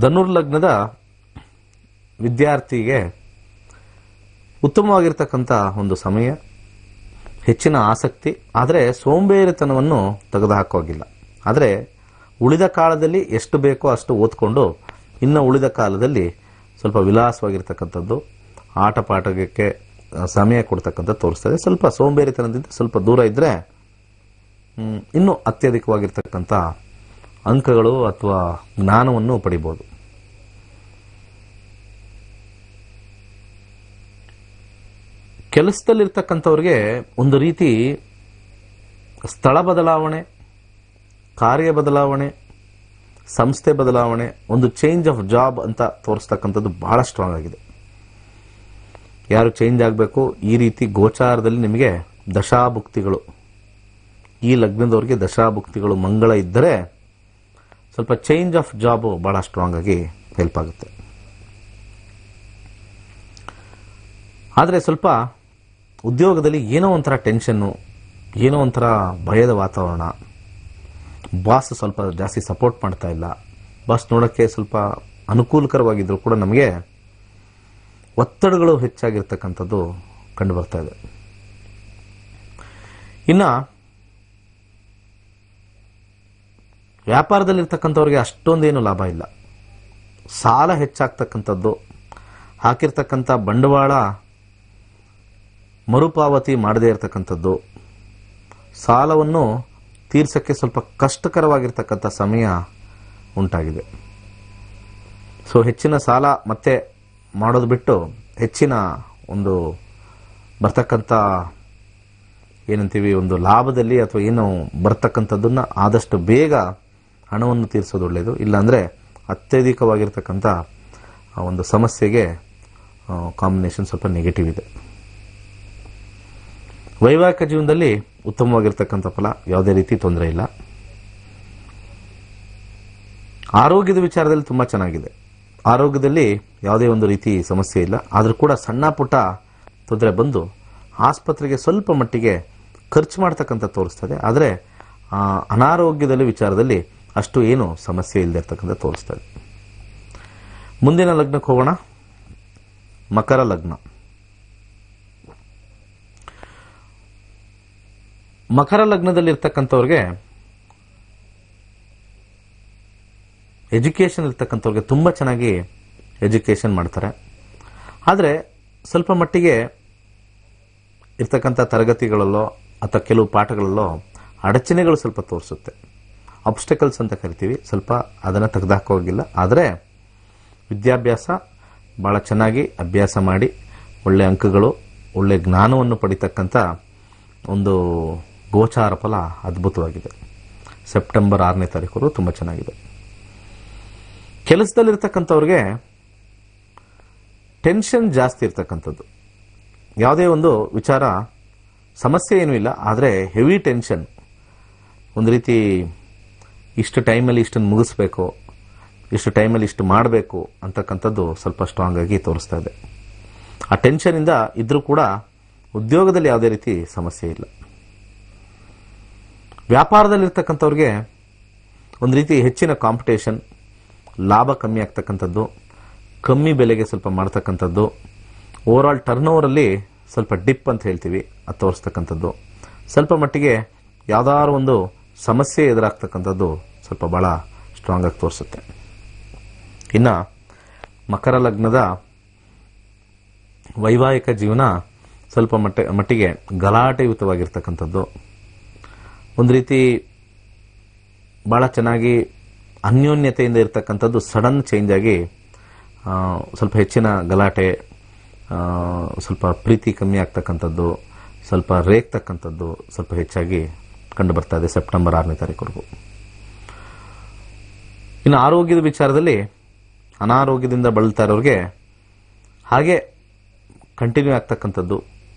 ಧನುರ್ಲಗ್ನದ ವಿದ್ಯಾರ್ಥಿಗೆ ಉತ್ತಮವಾಗಿರ್ತಕ್ಕಂಥ ಒಂದು ಸಮಯ, ಹೆಚ್ಚಿನ ಆಸಕ್ತಿ, ಆದರೆ ಸೋಂಬೇರಿತನವನ್ನು ತೆಗೆದುಹಾಕುವಾಗಿಲ್ಲ. ಆದರೆ ಉಳಿದ ಕಾಲದಲ್ಲಿ ಎಷ್ಟು ಬೇಕೋ ಅಷ್ಟು ಓದ್ಕೊಂಡು ಇನ್ನು ಉಳಿದ ಕಾಲದಲ್ಲಿ ಸ್ವಲ್ಪ ವಿಲಾಸವಾಗಿರ್ತಕ್ಕಂಥದ್ದು, ಆಟ ಪಾಠಕ್ಕೆ ಸಮಯ ಕೊಡ್ತಕ್ಕಂಥದ್ದು ತೋರಿಸ್ತದೆ. ಸ್ವಲ್ಪ ಸೋಂಬೇರಿತನದಿಂದ ಸ್ವಲ್ಪ ದೂರ ಇದ್ದರೆ ಇನ್ನೂ ಅತ್ಯಧಿಕವಾಗಿರ್ತಕ್ಕಂಥ ಅಂಕಗಳು ಅಥವಾ ಜ್ಞಾನವನ್ನು ಪಡಿಬೋದು. ಕೆಲಸದಲ್ಲಿರ್ತಕ್ಕಂಥವ್ರಿಗೆ ಒಂದು ರೀತಿ ಸ್ಥಳ ಬದಲಾವಣೆ, ಕಾರ್ಯ ಬದಲಾವಣೆ, ಸಂಸ್ಥೆ ಬದಲಾವಣೆ, ಒಂದು ಚೇಂಜ್ ಆಫ್ ಜಾಬ್ ಅಂತ ತೋರಿಸ್ತಕ್ಕಂಥದ್ದು ಬಹಳ ಸ್ಟ್ರಾಂಗ್ ಆಗಿದೆ. ಯಾರು ಚೇಂಜ್ ಆಗಬೇಕು, ಈ ರೀತಿ ಗೋಚಾರದಲ್ಲಿ ನಿಮಗೆ ದಶಾಭುಕ್ತಿಗಳು, ಈ ಲಗ್ನದವ್ರಿಗೆ ದಶಾಭುಕ್ತಿಗಳು ಮಂಗಳ ಇದ್ದರೆ ಸ್ವಲ್ಪ ಚೇಂಜ್ ಆಫ್ ಜಾಬ್ ಬಹಳ ಸ್ಟ್ರಾಂಗ್ ಆಗಿ ಹೆಲ್ಪ್ ಆಗುತ್ತೆ. ಆದರೆ ಸ್ವಲ್ಪ ಉದ್ಯೋಗದಲ್ಲಿ ಏನೋ ಒಂಥರ ಟೆನ್ಷನ್ನು, ಏನೋ ಒಂಥರ ಭಯದ ವಾತಾವರಣ, ಬಾಸ್ ಸ್ವಲ್ಪ ಜಾಸ್ತಿ ಸಪೋರ್ಟ್ ಮಾಡ್ತಾ ಇಲ್ಲ, ಬಾಸ್ ನೋಡೋಕ್ಕೆ ಸ್ವಲ್ಪ ಅನುಕೂಲಕರವಾಗಿದ್ದರೂ ಕೂಡ ನಮಗೆ ಒತ್ತಡಗಳು ಹೆಚ್ಚಾಗಿರ್ತಕ್ಕಂಥದ್ದು ಕಂಡು ಬರ್ತಾ ಇದೆ. ಇನ್ನು ವ್ಯಾಪಾರದಲ್ಲಿರ್ತಕ್ಕಂಥವ್ರಿಗೆ ಅಷ್ಟೊಂದೇನು ಲಾಭ ಇಲ್ಲ. ಸಾಲ ಹೆಚ್ಚಾಗ್ತಕ್ಕಂಥದ್ದು, ಹಾಕಿರ್ತಕ್ಕಂಥ ಬಂಡವಾಳ ಮರುಪಾವತಿ ಮಾಡದೇ ಇರತಕ್ಕಂಥದ್ದು, ಸಾಲವನ್ನು ತೀರ್ಸಕ್ಕೆ ಸ್ವಲ್ಪ ಕಷ್ಟಕರವಾಗಿರ್ತಕ್ಕಂಥ ಸಮಯ ಉಂಟಾಗಿದೆ. ಸೊ ಹೆಚ್ಚಿನ ಸಾಲ ಮತ್ತೆ ಮಾಡೋದು ಬಿಟ್ಟು ಹೆಚ್ಚಿನ ಒಂದು ಬರ್ತಕ್ಕಂಥ ಏನಂತೀವಿ ಒಂದು ಲಾಭದಲ್ಲಿ ಅಥವಾ ಏನು ಬರ್ತಕ್ಕಂಥದ್ದನ್ನು ಆದಷ್ಟು ಬೇಗ ಹಣವನ್ನು ತೀರಿಸೋದು ಒಳ್ಳೆಯದು. ಇಲ್ಲಾಂದರೆ ಅತ್ಯಧಿಕವಾಗಿರ್ತಕ್ಕಂಥ ಒಂದು ಸಮಸ್ಯೆಗೆ ಕಾಂಬಿನೇಷನ್ ಸ್ವಲ್ಪ ನೆಗೆಟಿವ್ ಇದೆ. ವೈವಾಹಿಕ ಜೀವನದಲ್ಲಿ ಉತ್ತಮವಾಗಿರ್ತಕ್ಕಂಥ ಫಲ, ಯಾವುದೇ ರೀತಿ ತೊಂದರೆ ಇಲ್ಲ. ಆರೋಗ್ಯದ ವಿಚಾರದಲ್ಲಿ ತುಂಬ ಚೆನ್ನಾಗಿದೆ. ಆರೋಗ್ಯದಲ್ಲಿ ಯಾವುದೇ ಒಂದು ರೀತಿ ಸಮಸ್ಯೆ ಇಲ್ಲ. ಆದರೂ ಕೂಡ ಸಣ್ಣ ಪುಟ್ಟ ತೊಂದರೆ ಬಂದು ಆಸ್ಪತ್ರೆಗೆ ಸ್ವಲ್ಪ ಮಟ್ಟಿಗೆ ಖರ್ಚು ಮಾಡ್ತಕ್ಕಂಥ ತೋರಿಸ್ತದೆ. ಆದರೆ ಅನಾರೋಗ್ಯದಲ್ಲಿ ವಿಚಾರದಲ್ಲಿ ಅಷ್ಟು ಏನು ಸಮಸ್ಯೆ ಇಲ್ಲದೆ ಇರ್ತಕ್ಕಂಥ ತೋರಿಸ್ತದೆ. ಮುಂದಿನ ಲಗ್ನಕ್ಕೆ ಹೋಗೋಣ. ಮಕರ ಲಗ್ನ. ಮಕರ ಲಗ್ನದಲ್ಲಿ ಇರ್ತಕ್ಕಂಥವ್ರಿಗೆ, ಎಜುಕೇಷನ್ ಇರ್ತಕ್ಕಂಥವ್ರಿಗೆ ತುಂಬ ಚೆನ್ನಾಗಿ ಎಜುಕೇಷನ್ ಮಾಡ್ತಾರೆ. ಆದರೆ ಸ್ವಲ್ಪ ಮಟ್ಟಿಗೆ ಇರ್ತಕ್ಕಂಥ ತರಗತಿಗಳಲ್ಲೋ ಅಥವಾ ಕೆಲವು ಪಾಠಗಳಲ್ಲೋ ಅಡಚಣೆಗಳು ಸ್ವಲ್ಪ ತೋರಿಸುತ್ತೆ. ಅಬ್ಸ್ಟಕಲ್ಸ್ ಅಂತ ಕರಿತೀವಿ. ಸ್ವಲ್ಪ ಅದನ್ನು ತೆಗೆದುಹಾಕೋಗಿಲ್ಲ. ಆದರೆ ವಿದ್ಯಾಭ್ಯಾಸ ಭಾಳ ಚೆನ್ನಾಗಿ ಅಭ್ಯಾಸ ಮಾಡಿ ಒಳ್ಳೆ ಅಂಕಗಳು, ಒಳ್ಳೆ ಜ್ಞಾನವನ್ನು ಪಡಿತಕ್ಕಂಥ ಒಂದು ಗೋಚಾರ ಫಲ ಅದ್ಭುತವಾಗಿದೆ. ಸೆಪ್ಟೆಂಬರ್ 6ನೇ ತಾರೀಕು ತುಂಬ ಚೆನ್ನಾಗಿದೆ. ಕೆಲಸದಲ್ಲಿರ್ತಕ್ಕಂಥವ್ರಿಗೆ ಟೆನ್ಷನ್ ಜಾಸ್ತಿ ಇರ್ತಕ್ಕಂಥದ್ದು. ಯಾವುದೇ ಒಂದು ವಿಚಾರ ಸಮಸ್ಯೆ ಏನೂ ಇಲ್ಲ, ಆದರೆ ಹೆವಿ ಟೆನ್ಷನ್. ಒಂದು ರೀತಿ ಇಷ್ಟು ಟೈಮಲ್ಲಿ ಇಷ್ಟನ್ನು ಮುಗಿಸ್ಬೇಕು, ಇಷ್ಟು ಟೈಮಲ್ಲಿ ಇಷ್ಟು ಮಾಡಬೇಕು ಅಂತಕ್ಕಂಥದ್ದು ಸ್ವಲ್ಪ ಸ್ಟ್ರಾಂಗ್ ಆಗಿ ತೋರಿಸ್ತಾ ಇದೆ. ಆ ಟೆನ್ಷನಿಂದ ಇದ್ರೂ ಕೂಡ ಉದ್ಯೋಗದಲ್ಲಿ ಯಾವುದೇ ರೀತಿ ಸಮಸ್ಯೆ ಇಲ್ಲ. ವ್ಯಾಪಾರದಲ್ಲಿರ್ತಕ್ಕಂಥವ್ರಿಗೆ ಒಂದು ರೀತಿ ಹೆಚ್ಚಿನ ಕಾಂಪಿಟೇಷನ್, ಲಾಭ ಕಮ್ಮಿ ಆಗ್ತಕ್ಕಂಥದ್ದು, ಕಮ್ಮಿ ಬೆಲೆಗೆ ಸ್ವಲ್ಪ ಮಾಡ್ತಕ್ಕಂಥದ್ದು, ಓವರಾಲ್ ಟರ್ನ್ ಓವರಲ್ಲಿ ಸ್ವಲ್ಪ ಡಿಪ್ ಅಂತ ಹೇಳ್ತೀವಿ, ಅದು ತೋರಿಸ್ತಕ್ಕಂಥದ್ದು. ಸ್ವಲ್ಪ ಮಟ್ಟಿಗೆ ಯಾವುದಾದ್ರು ಒಂದು ಸಮಸ್ಯೆ ಎದುರಾಗ್ತಕ್ಕಂಥದ್ದು ಸ್ವಲ್ಪ ಭಾಳ ಸ್ಟ್ರಾಂಗ್ ಆಗಿ ತೋರಿಸುತ್ತೆ. ಇನ್ನು ಮಕರ ಲಗ್ನದ ವೈವಾಹಿಕ ಜೀವನ ಸ್ವಲ್ಪ ಮಟ್ಟಿಗೆ ಗಲಾಟೆಯುತವಾಗಿರ್ತಕ್ಕಂಥದ್ದು. ಒಂದು ರೀತಿ ಭಾಳ ಚೆನ್ನಾಗಿ ಅನ್ಯೋನ್ಯತೆಯಿಂದ ಇರ್ತಕ್ಕಂಥದ್ದು ಸಡನ್ ಚೇಂಜ್ ಆಗಿ ಸ್ವಲ್ಪ ಹೆಚ್ಚಿನ ಗಲಾಟೆ, ಸ್ವಲ್ಪ ಪ್ರೀತಿ ಕಮ್ಮಿ ಆಗ್ತಕ್ಕಂಥದ್ದು, ಸ್ವಲ್ಪ ರೇಗ್ತಕ್ಕಂಥದ್ದು ಸ್ವಲ್ಪ ಹೆಚ್ಚಾಗಿ ಕಂಡು ಬರ್ತಾ ಇದೆ ಸೆಪ್ಟೆಂಬರ್ 6ನೇ ತಾರೀಕುವರೆಗೂ. ಇನ್ನು ಆರೋಗ್ಯದ ವಿಚಾರದಲ್ಲಿ ಅನಾರೋಗ್ಯದಿಂದ ಬಳಲ್ತಾ ಇರೋರಿಗೆ ಹಾಗೆ ಕಂಟಿನ್ಯೂ ಆಗ್ತಕ್ಕಂಥದ್ದು.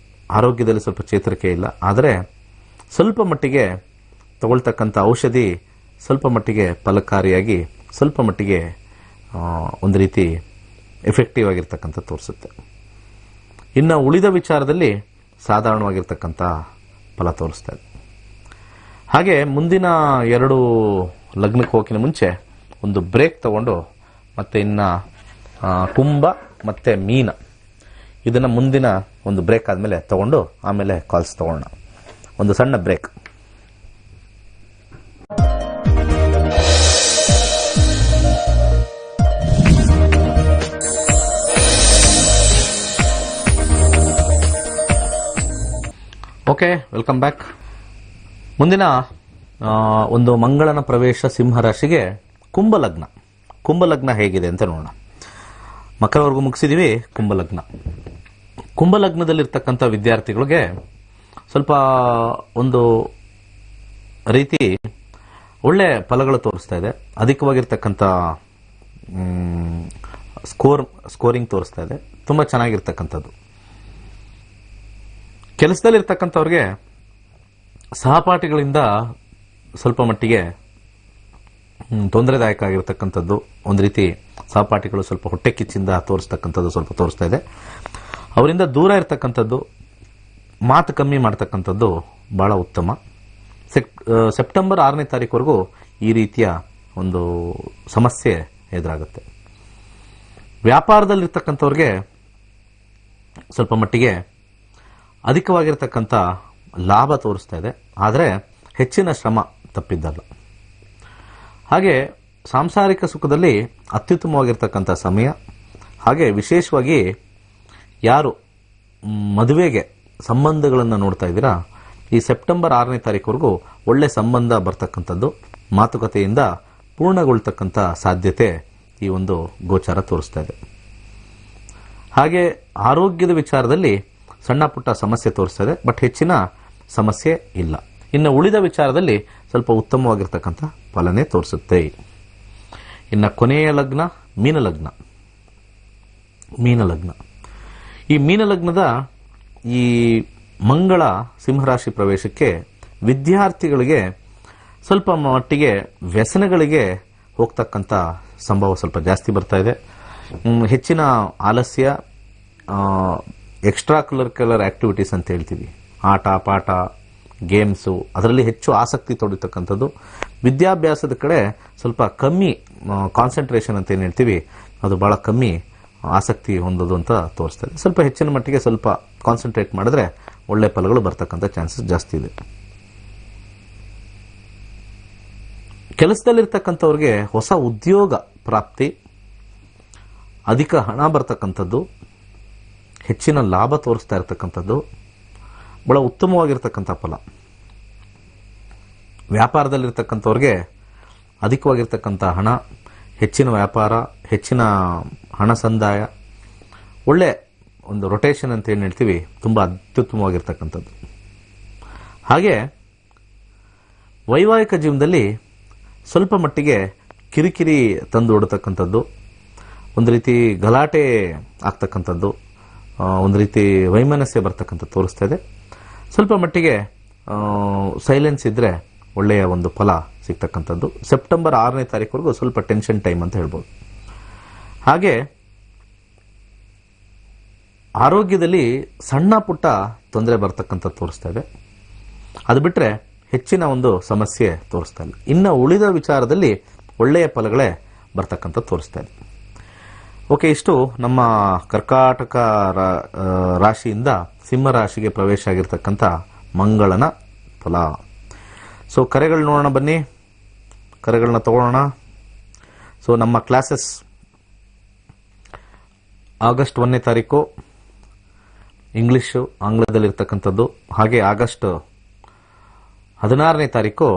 ಆರೋಗ್ಯದಲ್ಲಿ ಸ್ವಲ್ಪ ಚೇತರಿಕೆ ಇಲ್ಲ. ಆದರೆ ಸ್ವಲ್ಪ ಮಟ್ಟಿಗೆ ತಗೊಳ್ತಕ್ಕಂಥ ಔಷಧಿ ಸ್ವಲ್ಪ ಮಟ್ಟಿಗೆ ಫಲಕಾರಿಯಾಗಿ, ಸ್ವಲ್ಪ ಮಟ್ಟಿಗೆ ಒಂದು ರೀತಿ ಎಫೆಕ್ಟಿವ್ ಆಗಿರ್ತಕ್ಕಂಥ ತೋರಿಸುತ್ತೆ. ಇನ್ನು ಉಳಿದ ವಿಚಾರದಲ್ಲಿ ಸಾಧಾರಣವಾಗಿರ್ತಕ್ಕಂಥ ಫಲ ತೋರಿಸ್ತಾ ಇದೆ. ಹಾಗೆ ಮುಂದಿನ 2 ಲಗ್ನಕ್ಕೆ ಹೋಗಿನ ಮುಂಚೆ ಒಂದು ಬ್ರೇಕ್ ತಗೊಂಡು ಮತ್ತೆ ಇನ್ನು ಕುಂಭ ಮತ್ತು ಮೀನ ಇದನ್ನು ಮುಂದಿನ ಒಂದು ಬ್ರೇಕ್ ಆದಮೇಲೆ ತಗೊಂಡು ಆಮೇಲೆ ಕಾಲ್ಸ್ ತಗೊಳ್ಳೋಣ. ಒಂದು ಸಣ್ಣ ಬ್ರೇಕ್. Okay, welcome back. ಮುಂದಿನ ಒಂದು ಮಂಗಳನ ಪ್ರವೇಶ ಸಿಂಹರಾಶಿಗೆ ಕುಂಭಲಗ್ನ. ಕುಂಭಲಗ್ನ ಹೇಗಿದೆ ಅಂತ ನೋಡೋಣ. ಮಕರವರೆಗೂ ಮುಗಿಸಿದೀವಿ. ಕುಂಭಲಗ್ನದಲ್ಲಿರ್ತಕ್ಕಂಥ ವಿದ್ಯಾರ್ಥಿಗಳಿಗೆ ಸ್ವಲ್ಪ ಒಂದು ರೀತಿ ಒಳ್ಳೆ ಫಲಗಳು ತೋರಿಸ್ತಾ ಇದೆ. ಅಧಿಕವಾಗಿರ್ತಕ್ಕಂಥ ಸ್ಕೋರಿಂಗ್ ತೋರಿಸ್ತಾ ಇದೆ. ತುಂಬ ಚೆನ್ನಾಗಿರ್ತಕ್ಕಂಥದ್ದು. ಕೆಲಸದಲ್ಲಿರ್ತಕ್ಕಂಥವ್ರಿಗೆ ಸಹಪಾಠಿಗಳಿಂದ ಸ್ವಲ್ಪ ಮಟ್ಟಿಗೆ ತೊಂದರೆದಾಯಕ ಆಗಿರ್ತಕ್ಕಂಥದ್ದು. ಒಂದು ರೀತಿ ಸಹಪಾಠಿಗಳು ಸ್ವಲ್ಪ ಹೊಟ್ಟೆ ಕಿಚ್ಚಿಂದ ತೋರಿಸ್ತಕ್ಕಂಥದ್ದು ಸ್ವಲ್ಪ ತೋರಿಸ್ತಾ ಇದೆ. ಅವರಿಂದ ದೂರ ಇರ್ತಕ್ಕಂಥದ್ದು, ಮಾತು ಕಮ್ಮಿ ಮಾಡ್ತಕ್ಕಂಥದ್ದು ಬಹಳ ಉತ್ತಮ. ಸೆಪ್ಟೆಂಬರ್ 6ನೇ ತಾರೀಕುವರೆಗೂ ಈ ರೀತಿಯ ಒಂದು ಸಮಸ್ಯೆ ಎದುರಾಗುತ್ತೆ. ವ್ಯಾಪಾರದಲ್ಲಿರ್ತಕ್ಕಂಥವ್ರಿಗೆ ಸ್ವಲ್ಪ ಮಟ್ಟಿಗೆ ಅಧಿಕವಾಗಿರ್ತಕ್ಕಂಥ ಲಾಭ ತೋರಿಸ್ತಾ ಇದೆ. ಆದರೆ ಹೆಚ್ಚಿನ ಶ್ರಮ ತಪ್ಪಿದ್ದಲ್ಲ. ಹಾಗೆ ಸಾಂಸಾರಿಕ ಸುಖದಲ್ಲಿ ಅತ್ಯುತ್ತಮವಾಗಿರ್ತಕ್ಕಂಥ ಸಮಯ. ಹಾಗೆ ವಿಶೇಷವಾಗಿ ಯಾರು ಮದುವೆಗೆ ಸಂಬಂಧಗಳನ್ನು ನೋಡ್ತಾ ಇದ್ದೀರಾ, ಈ ಸೆಪ್ಟೆಂಬರ್ 6ನೇ ತಾರೀಕುವರೆಗೂ ಒಳ್ಳೆ ಸಂಬಂಧ ಬರ್ತಕ್ಕಂಥದ್ದು, ಮಾತುಕತೆಯಿಂದ ಪೂರ್ಣಗೊಳ್ತಕ್ಕಂಥ ಸಾಧ್ಯತೆ ಈ ಒಂದು ಗೋಚಾರ ತೋರಿಸ್ತಾ ಇದೆ. ಹಾಗೆ ಆರೋಗ್ಯದ ವಿಚಾರದಲ್ಲಿ ಸಣ್ಣ ಪುಟ್ಟ ಸಮಸ್ಯೆ ತೋರಿಸ್ತಾ ಇದೆ, ಬಟ್ ಹೆಚ್ಚಿನ ಸಮಸ್ಯೆ ಇಲ್ಲ. ಇನ್ನು ಉಳಿದ ವಿಚಾರದಲ್ಲಿ ಸ್ವಲ್ಪ ಉತ್ತಮವಾಗಿರ್ತಕ್ಕಂಥ ಫಲನೆ ತೋರಿಸುತ್ತೆ. ಇನ್ನು ಕೊನೆಯ ಲಗ್ನ ಮೀನಲಗ್ನ. ಈ ಮೀನಲಗ್ನದ ಈ ಮಂಗಳ ಸಿಂಹರಾಶಿ ಪ್ರವೇಶಕ್ಕೆ ವಿದ್ಯಾರ್ಥಿಗಳಿಗೆ ಸ್ವಲ್ಪ ಮಟ್ಟಿಗೆ ವ್ಯಸನಗಳಿಗೆ ಹೋಗ್ತಕ್ಕಂಥ ಸಂಭವ ಸ್ವಲ್ಪ ಜಾಸ್ತಿ ಬರ್ತಾ ಇದೆ. ಹೆಚ್ಚಿನ ಆಲಸ್ಯ, ಎಕ್ಸ್ಟ್ರಾ ಕರಿಕ್ಯುಲರ್ ಆಕ್ಟಿವಿಟೀಸ್ ಅಂತ ಹೇಳ್ತೀವಿ, ಆಟ ಪಾಠ, ಗೇಮ್ಸು, ಅದರಲ್ಲಿ ಹೆಚ್ಚು ಆಸಕ್ತಿ ತೋಡಿತಕ್ಕಂಥದ್ದು. ವಿದ್ಯಾಭ್ಯಾಸದ ಕಡೆ ಸ್ವಲ್ಪ ಕಮ್ಮಿ ಕಾನ್ಸಂಟ್ರೇಷನ್ ಅಂತ ಏನು ಹೇಳ್ತೀವಿ, ಅದು ಬಹಳ ಕಮ್ಮಿ ಆಸಕ್ತಿ ಹೊಂದೋದು ಅಂತ ತೋರಿಸ್ತದೆ. ಸ್ವಲ್ಪ ಹೆಚ್ಚಿನ ಮಟ್ಟಿಗೆ ಸ್ವಲ್ಪ ಕಾನ್ಸಂಟ್ರೇಟ್ ಮಾಡಿದ್ರೆ ಒಳ್ಳೆ ಫಲಗಳು ಬರ್ತಕ್ಕಂಥ ಚಾನ್ಸಸ್ ಜಾಸ್ತಿ ಇದೆ. ಕೆಲಸದಲ್ಲಿರ್ತಕ್ಕಂಥವ್ರಿಗೆ ಹೊಸ ಉದ್ಯೋಗ ಪ್ರಾಪ್ತಿ, ಅಧಿಕ ಹಣ ಬರ್ತಕ್ಕಂಥದ್ದು, ಹೆಚ್ಚಿನ ಲಾಭ ತೋರಿಸ್ತಾ ಇರತಕ್ಕಂಥದ್ದು ಬಹಳ ಉತ್ತಮವಾಗಿರ್ತಕ್ಕಂಥ ಫಲ. ವ್ಯಾಪಾರದಲ್ಲಿರ್ತಕ್ಕಂಥವ್ರಿಗೆ ಅಧಿಕವಾಗಿರ್ತಕ್ಕಂಥ ಹಣ, ಹೆಚ್ಚಿನ ವ್ಯಾಪಾರ, ಹೆಚ್ಚಿನ ಹಣ ಸಂದಾಯ, ಒಳ್ಳೆ ಒಂದು ರೊಟೇಷನ್ ಅಂತ ಏನು ಹೇಳ್ತೀವಿ, ತುಂಬ ಅತ್ಯುತ್ತಮವಾಗಿರ್ತಕ್ಕಂಥದ್ದು. ಹಾಗೆ ವೈವಾಹಿಕ ಜೀವನದಲ್ಲಿ ಸ್ವಲ್ಪ ಮಟ್ಟಿಗೆ ಕಿರಿಕಿರಿ ತಂದು ಹೊಡತಕ್ಕಂಥದ್ದು, ಒಂದು ರೀತಿ ಗಲಾಟೆ ಆಗ್ತಕ್ಕಂಥದ್ದು, ಒಂದು ರೀತಿ ವೈಮನಸ್ಯ ಬರ್ತಕ್ಕಂಥದ್ದು ತೋರಿಸ್ತಾ ಇದೆ. ಸ್ವಲ್ಪ ಮಟ್ಟಿಗೆ ಸೈಲೆನ್ಸ್ ಇದ್ದರೆ ಒಳ್ಳೆಯ ಒಂದು ಫಲ ಸಿಗ್ತಕ್ಕಂಥದ್ದು. ಸೆಪ್ಟೆಂಬರ್ 6ನೇ ತಾರೀಕುವರೆಗೂ ಸ್ವಲ್ಪ ಟೆನ್ಷನ್ ಟೈಮ್ ಅಂತ ಹೇಳ್ಬೋದು. ಹಾಗೆ ಆರೋಗ್ಯದಲ್ಲಿ ಸಣ್ಣ ಪುಟ್ಟ ತೊಂದರೆ ಬರ್ತಕ್ಕಂಥದ್ದು ತೋರಿಸ್ತಾ ಇದೆ. ಅದು ಬಿಟ್ಟರೆ ಹೆಚ್ಚಿನ ಒಂದು ಸಮಸ್ಯೆ ತೋರಿಸ್ತಾ ಇಲ್ಲ. ಇನ್ನು ಉಳಿದ ವಿಚಾರದಲ್ಲಿ ಒಳ್ಳೆಯ ಫಲಗಳೇ ಬರ್ತಕ್ಕಂಥದ್ದು ತೋರಿಸ್ತಾ ಇದೆ. ಓಕೆ, ಇಷ್ಟು ನಮ್ಮ ಕರ್ಕಾಟಕ ರಾಶಿಯಿಂದ ಸಿಂಹ ರಾಶಿಗೆ ಪ್ರವೇಶ ಆಗಿರ್ತಕ್ಕಂಥ ಮಂಗಳನ ಫಲ. ಸೊ ಕರೆಗಳು ನೋಡೋಣ ಬನ್ನಿ, ಕರೆಗಳನ್ನ ತಗೊಳ್ಳೋಣ. ಸೊ ನಮ್ಮ ಕ್ಲಾಸಸ್ ಆಗಸ್ಟ್ 1ನೇ ತಾರೀಕು ಇಂಗ್ಲಿಷು ಆಂಗ್ಲದಲ್ಲಿರ್ತಕ್ಕಂಥದ್ದು, ಹಾಗೆ ಆಗಸ್ಟ್ 16ನೇ ತಾರೀಕು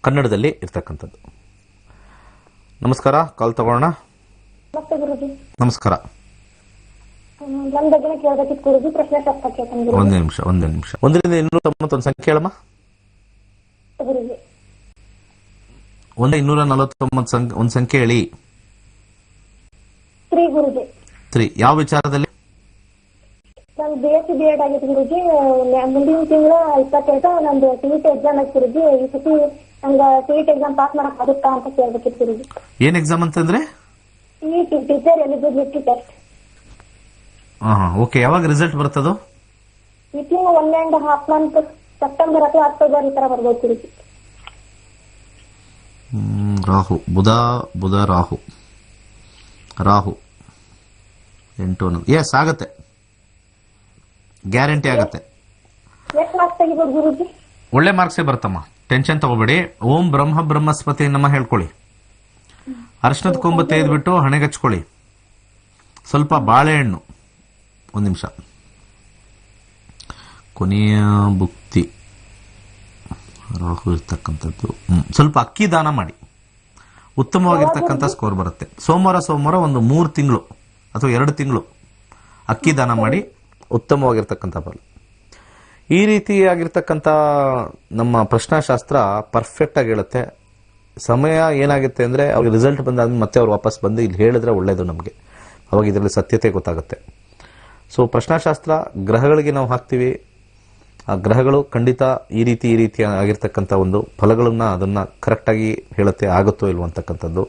ಕನ್ನಡದಲ್ಲಿ ಇರ್ತಕ್ಕಂಥದ್ದು. ನಮಸ್ಕಾರ, ಕಾಲ್ ತಗೊಳ್ಳೋಣ. ನಮಸ್ತೆ ಗುರುಜಿ. ನಮಸ್ಕಾರ. ನನ್ನ ಬಗ್ಗೆ ಕೇಳಬೇಕಿತ್ತು ಗುರುಜಿ, ಪ್ರಶ್ನೆ ಶಾಸ್ತ್ರಕ್ಕೆ. ಒಂದೇ ನಿಮಿಷ. 1ರಿಂದ 291 ಸಂಖ್ಯೆ ಹೇಳಮ್ಮ. ಗುರುಜಿ 249 ಒಂದು ಸಂಖ್ಯೆ ಹೇಳಿ. 3 ಗುರುಜಿ. 3 ಯಾವ ವಿಚಾರದಲ್ಲಿ? ನಾನು BSc B.Ed ಆಗಿತ್ತು ಗುರುಜಿ. ಮುಂದಿನ ತಿಂಗಳ 22 ನಂದು CET ಎಕ್ಸಾಮ್ ಐತೆ ಗುರುಜಿ. ಈ ಸತಿ ನಂಗೆ CET ಎಕ್ಸಾಮ್ ಪಾಸ್ ಮಾಡಕ್ ಆಗುತ್ತಾ ಅಂತ ಕೇಳ್ಬೇಕಿತ್ತು ಗುರುಜಿ. ಏನ್ ಎಕ್ಸಾಮ್ ಅಂತಂದ್ರೆ? CET teacher eligibility test. Okay, ಯಾವಾಗ ರಿಸಲ್ಟ್ ಬರ್ತದೋ? ಈ ತಿಂಗಳು 1.5 ಮಂತ್, ಸೆಪ್ಟೆಂಬರ್ ಅಥವಾ ಅಕ್ಟೋಬರ್ ಈ ತರ ಬರ್ಬೋದು ಗುರುಜಿ. ರಾಹು ಬುಧ ರಾಹು 8 ಎಸ್ ಆಗತ್ತೆ, ಗ್ಯಾರಂಟಿ ಆಗತ್ತೆ. ಎಷ್ಟು ಮಾರ್ಕ್ಸ್ ತೆಗಿಬೋದು ಗುರುಜಿ? ಒಳ್ಳೆ ಮಾರ್ಕ್ಸೇ ಬರ್ತಮ್ಮ, ಟೆನ್ಷನ್ ತಗೋಬೇಡಿ. ಓಂ ಬ್ರಹ್ಮಸ್ಪತಿ ನಮ್ಮ ಹೇಳ್ಕೊಳ್ಳಿ. ಅರ್ಶನದ ಕೊಂಬು ತೆಗೆದ್ಬಿಟ್ಟು ಹಣೆಗಚ್ಕೊಳ್ಳಿ. ಸ್ವಲ್ಪ ಬಾಳೆಹಣ್ಣು, 1 ನಿಮಿಷ, ಕೊನೆಯ ಭುಕ್ತಿ ರಾಹು ಇರ್ತಕ್ಕಂಥದ್ದು. ಸ್ವಲ್ಪ ಅಕ್ಕಿ ದಾನ ಮಾಡಿ, ಉತ್ತಮವಾಗಿರ್ತಕ್ಕಂಥ ಸ್ಕೋರ್ ಬರುತ್ತೆ. ಸೋಮವಾರ ಒಂದು 3 ತಿಂಗಳು ಅಥವಾ 2 ತಿಂಗಳು ಅಕ್ಕಿ ದಾನ ಮಾಡಿ, ಉತ್ತಮವಾಗಿರ್ತಕ್ಕಂಥ ಫಲ. ಈ ರೀತಿಯಾಗಿರ್ತಕ್ಕಂಥ ನಮ್ಮ ಪ್ರಶ್ನಾಶಾಸ್ತ್ರ ಪರ್ಫೆಕ್ಟ್ ಆಗಿ ಹೇಳುತ್ತೆ. ಸಮಯ ಏನಾಗುತ್ತೆ ಅಂದರೆ ಅವ್ರಿಗೆ ರಿಸಲ್ಟ್ ಬಂದಾದ್ಮೇಲೆ ಮತ್ತೆ ಅವ್ರು ವಾಪಸ್ ಬಂದು ಇಲ್ಲಿ ಹೇಳಿದ್ರೆ ಒಳ್ಳೆಯದು ನಮಗೆ, ಅವಾಗ ಇದರಲ್ಲಿ ಸತ್ಯತೆ ಗೊತ್ತಾಗುತ್ತೆ. ಸೊ ಪ್ರಶ್ನಾಶಾಸ್ತ್ರ ಗ್ರಹಗಳಿಗೆ ನಾವು ಹಾಕ್ತೀವಿ, ಆ ಗ್ರಹಗಳು ಖಂಡಿತ ಈ ರೀತಿ ಆಗಿರ್ತಕ್ಕಂಥ ಒಂದು ಫಲಗಳನ್ನ ಅದನ್ನು ಕರೆಕ್ಟಾಗಿ ಹೇಳುತ್ತೆ, ಆಗುತ್ತೋ ಇಲ್ವೋ ಅಂತಕ್ಕಂಥದ್ದು.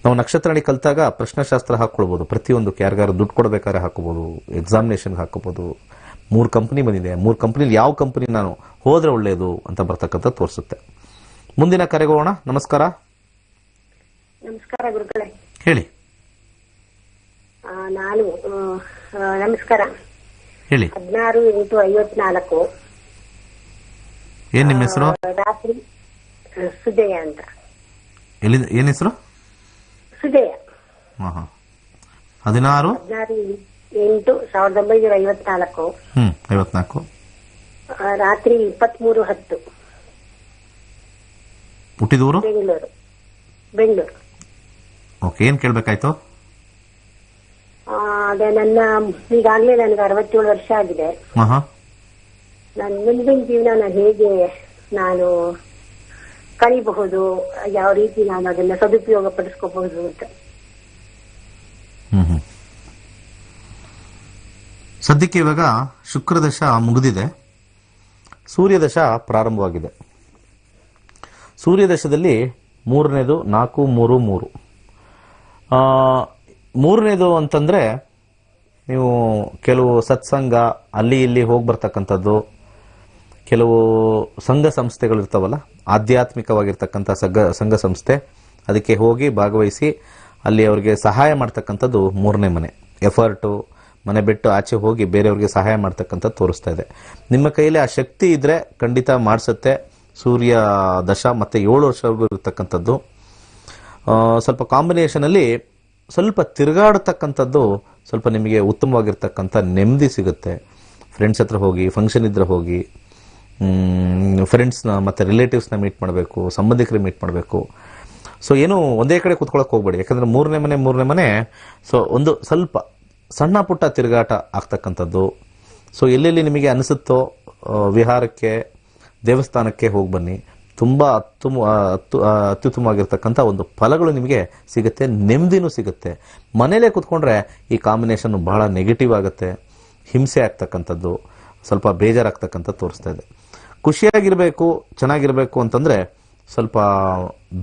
ನಾವು ನಕ್ಷತ್ರणी ಕಲಿತಾಗ ಪ್ರಶ್ನಾಶಾಸ್ತ್ರ ಹಾಕ್ಕೊಳ್ಬೋದು. ಪ್ರತಿಯೊಂದಕ್ಕೆ ಯಾರಿಗಾರು ದುಡ್ಡು ಕೊಡಬೇಕಾದ್ರೆ ಹಾಕೋಬೋದು, ಎಕ್ಸಾಮಿನೇಷನ್ಗೆ ಹಾಕೋಬೋದು. 3 ಕಂಪನಿ ಬಂದಿದೆ, 3 ಕಂಪನಿಲಿ ಯಾವ ಕಂಪನಿ ನಾನು ಹೋದ್ರೆ ಒಳ್ಳೆಯದು ಅಂತ ಬರ್ತಕ್ಕಂಥ ತೋರಿಸುತ್ತೆ. ಮುಂದಿನ ಕರೆಗೆ ಹೋಗೋಣ. ನಮಸ್ಕಾರ. ನಮಸ್ಕಾರ ಗುರುಗಳೇ. ಹೇಳಿ. ನಾನು ನಮಸ್ಕಾರ. ಹೇಳಿ. 16/8/54. ಏನ್ ನಿಮ್ಮ ಹೆಸರು? ರಾತ್ರಿ ಸುಜಯ ಅಂತ. ಏನ್ ಹೆಸರು? ಸುಜಯ. 16/8/1954. 54. ರಾತ್ರಿ 23:10. ಹುಟ್ಟಿದೂರು? ಬೆಂಗಳೂರು. ಓಕೆ, ಏನ್ ಕೇಳ್ಬೇಕಾಯ್ತು? ಅದೇ ಈಗಾಗಲೇ ನನಗೆ 67 ವರ್ಷ ಆಗಿದೆ. ನನ್ನ ಮುಂದಿನ ಜೀವನ ಹೇಗೆ ನಾನು ಕಳಿಬಹುದು, ಯಾವ ರೀತಿ ನಾನು ಅದನ್ನ ಸದುಪಯೋಗ ಪಡಿಸ್ಕೋಬಹುದು ಅಂತ. ಸದ್ಯಕ್ಕೆ ಇವಾಗ ಶುಕ್ರದಶ ಮುಗಿದಿದೆ, ಸೂರ್ಯದಶ ಪ್ರಾರಂಭವಾಗಿದೆ. ಸೂರ್ಯದಶದಲ್ಲಿ ಮೂರನೇದು 4, 3, 3. ಮೂರನೇದು ಅಂತಂದ್ರೆ ನೀವು ಕೆಲವು ಸತ್ಸಂಗ ಅಲ್ಲಿ ಇಲ್ಲಿ ಹೋಗಿ ಬರ್ತಕ್ಕಂಥದ್ದು, ಕೆಲವು ಸಂಘ ಸಂಸ್ಥೆಗಳಿರ್ತಾವಲ್ಲ, ಆಧ್ಯಾತ್ಮಿಕವಾಗಿರ್ತಕ್ಕಂಥ ಸಂಘ ಸಂಸ್ಥೆ, ಅದಕ್ಕೆ ಹೋಗಿ ಭಾಗವಹಿಸಿ ಅಲ್ಲಿ ಅವರಿಗೆ ಸಹಾಯ ಮಾಡ್ತಕ್ಕಂಥದ್ದು ಮೂರನೇ ಮನೆ. ಎಫರ್ಟು, ಮನೆ ಬಿಟ್ಟು ಆಚೆ ಹೋಗಿ ಬೇರೆಯವ್ರಿಗೆ ಸಹಾಯ ಮಾಡ್ತಕ್ಕಂಥದ್ದು ತೋರಿಸ್ತಾ ಇದೆ. ನಿಮ್ಮ ಕೈಯಲ್ಲಿ ಆ ಶಕ್ತಿ ಇದ್ರೆ ಖಂಡಿತ ಮಾಡಿಸುತ್ತೆ. ಸೂರ್ಯ ದಶ ಮತ್ತೆ 7 ವರ್ಷವರೆಗೂ ಇರತಕ್ಕಂಥದ್ದು. ಸ್ವಲ್ಪ ಕಾಂಬಿನೇಷನಲ್ಲಿ ಸ್ವಲ್ಪ ತಿರುಗಾಡತಕ್ಕಂಥದ್ದು, ಸ್ವಲ್ಪ ನಿಮಗೆ ಉತ್ತಮವಾಗಿರ್ತಕ್ಕಂಥ ನೆಮ್ಮದಿ ಸಿಗುತ್ತೆ. ಫ್ರೆಂಡ್ಸ್ ಹತ್ರ ಹೋಗಿ, ಫಂಕ್ಷನ್ ಇದ್ರೆ ಹೋಗಿ, ಫ್ರೆಂಡ್ಸ್ನ ಮತ್ತು ರಿಲೇಟಿವ್ಸ್ನ ಮೀಟ್ ಮಾಡಬೇಕು, ಸಂಬಂಧಿಕರು ಮೀಟ್ ಮಾಡಬೇಕು. ಸೊ ಏನು ಒಂದೇ ಕಡೆ ಕೂತ್ಕೊಳ್ಳೋಕೆ ಹೋಗ್ಬೇಡಿ, ಯಾಕಂದರೆ ಮೂರನೇ ಮನೆ. ಸೊ ಒಂದು ಸ್ವಲ್ಪ ಸಣ್ಣ ಪುಟ್ಟ ತಿರುಗಾಟ ಆಗ್ತಕ್ಕಂಥದ್ದು. ಸೊ ಎಲ್ಲೆಲ್ಲಿ ನಿಮಗೆ ಅನಿಸುತ್ತೋ ವಿಹಾರಕ್ಕೆ, ದೇವಸ್ಥಾನಕ್ಕೆ ಹೋಗಿ ಬನ್ನಿ. ತುಂಬ ಅತ್ಯುತ್ತಮವಾಗಿರ್ತಕ್ಕಂಥ ಒಂದು ಫಲಗಳು ನಿಮಗೆ ಸಿಗುತ್ತೆ, ನೆಮ್ಮದಿನೂ ಸಿಗುತ್ತೆ. ಮನೇಲೇ ಕೂತ್ಕೊಂಡ್ರೆ ಈ ಕಾಂಬಿನೇಷನ್ ಬಹಳ ನೆಗೆಟಿವ್ ಆಗುತ್ತೆ, ಹಿಂಸೆ ಆಗ್ತಕ್ಕಂಥದ್ದು, ಸ್ವಲ್ಪ ಬೇಜಾರಾಗ್ತಕ್ಕಂಥ ತೋರಿಸ್ತಾ ಇದೆ. ಖುಷಿಯಾಗಿರಬೇಕು, ಚೆನ್ನಾಗಿರಬೇಕು ಅಂತಂದರೆ ಸ್ವಲ್ಪ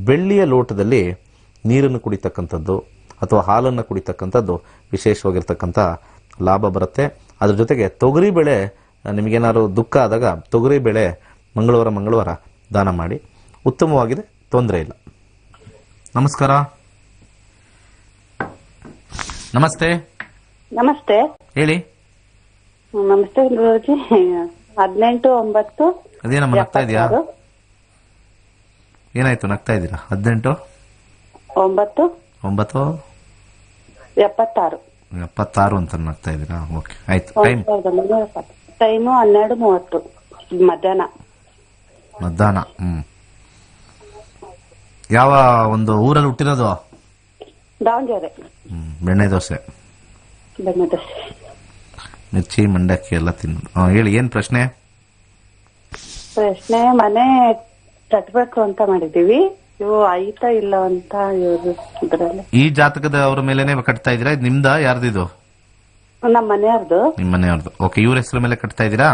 ಬೆಳ್ಳಿಯ ಲೋಟದಲ್ಲಿ ನೀರನ್ನು ಕುಡಿತಕ್ಕಂಥದ್ದು ಅಥವಾ ಹಾಲನ್ನು ಕುಡಿತಕ್ಕಂಥದ್ದು ವಿಶೇಷವಾಗಿರ್ತಕ್ಕಂಥ ಲಾಭ ಬರುತ್ತೆ. ಅದ್ರ ಜೊತೆಗೆ ತೊಗರಿಬೇಳೆ, ನಿಮಗೇನಾದ್ರು ದುಃಖ ಆದಾಗ ತೊಗರಿಬೇಳೆ ಮಂಗಳವಾರ ದಾನ ಮಾಡಿ. ಉತ್ತಮವಾಗಿದೆ, ತೊಂದರೆ ಇಲ್ಲ. ನಮಸ್ಕಾರ. ನಮಸ್ತೆ. ನಮಸ್ತೆ. ಹೇಳಿ. ನಮಸ್ತೆ ಗುರೂಜಿ. 18/9. ಅದೇನಮ್ಮ ನಗ್ತಾ ಇದೆಯಾ? ಏನಾಯ್ತು ನಗ್ತಾ ಇದ್ದೀರಾ? 18/9/76 ಅಂತ ನಗ್ತಾ ಇದ್ದೀರಾ? ಓಕೆ, ಆಯ್ತು. ಟೈಮು 12:30 ಮಧ್ಯಾಹ್ನ. ಯಾವ ಒಂದು ಊರಲ್ಲಿ ಹುಟ್ಟಿರೋದು? ದಾವಣಗೆರೆ. ಬೆಣ್ಣೆ ದೋಸೆ, ಮಿರ್ಚಿ, ಮಂಡಕ್ಕಿ ಎಲ್ಲ ತಿನ್ನೋದು. ಹೇಳಿ, ಏನ್ ಪ್ರಶ್ನೆ? ಮನೆ ಕಟ್ಬೇಕು ಅಂತ ಮಾಡಿದೀವಿ. ಇವು ಆಯ್ತಾ ಇಲ್ಲ ಅಂತ ಇದ್ರಲ್ಲಿ. ಈ ಜಾತಕದ ಅವ್ರ ಮೇಲೆನೆ ಕಟ್ತಾ ಇದೀರಾ? ಇದು ನಿಮ್ದ, ಯಾರ್ದಿದು? ನಮ್ಮ ಮನೆಯವ್ರದ್ದು. ನಿಮ್ಮ ಮನೆಯವ್ರದ್ದು. ಓಕೆ, ಇವ್ರ ಹೆಸರು ಮೇಲೆ ಕಟ್ತಾ ಇದೀರಾ?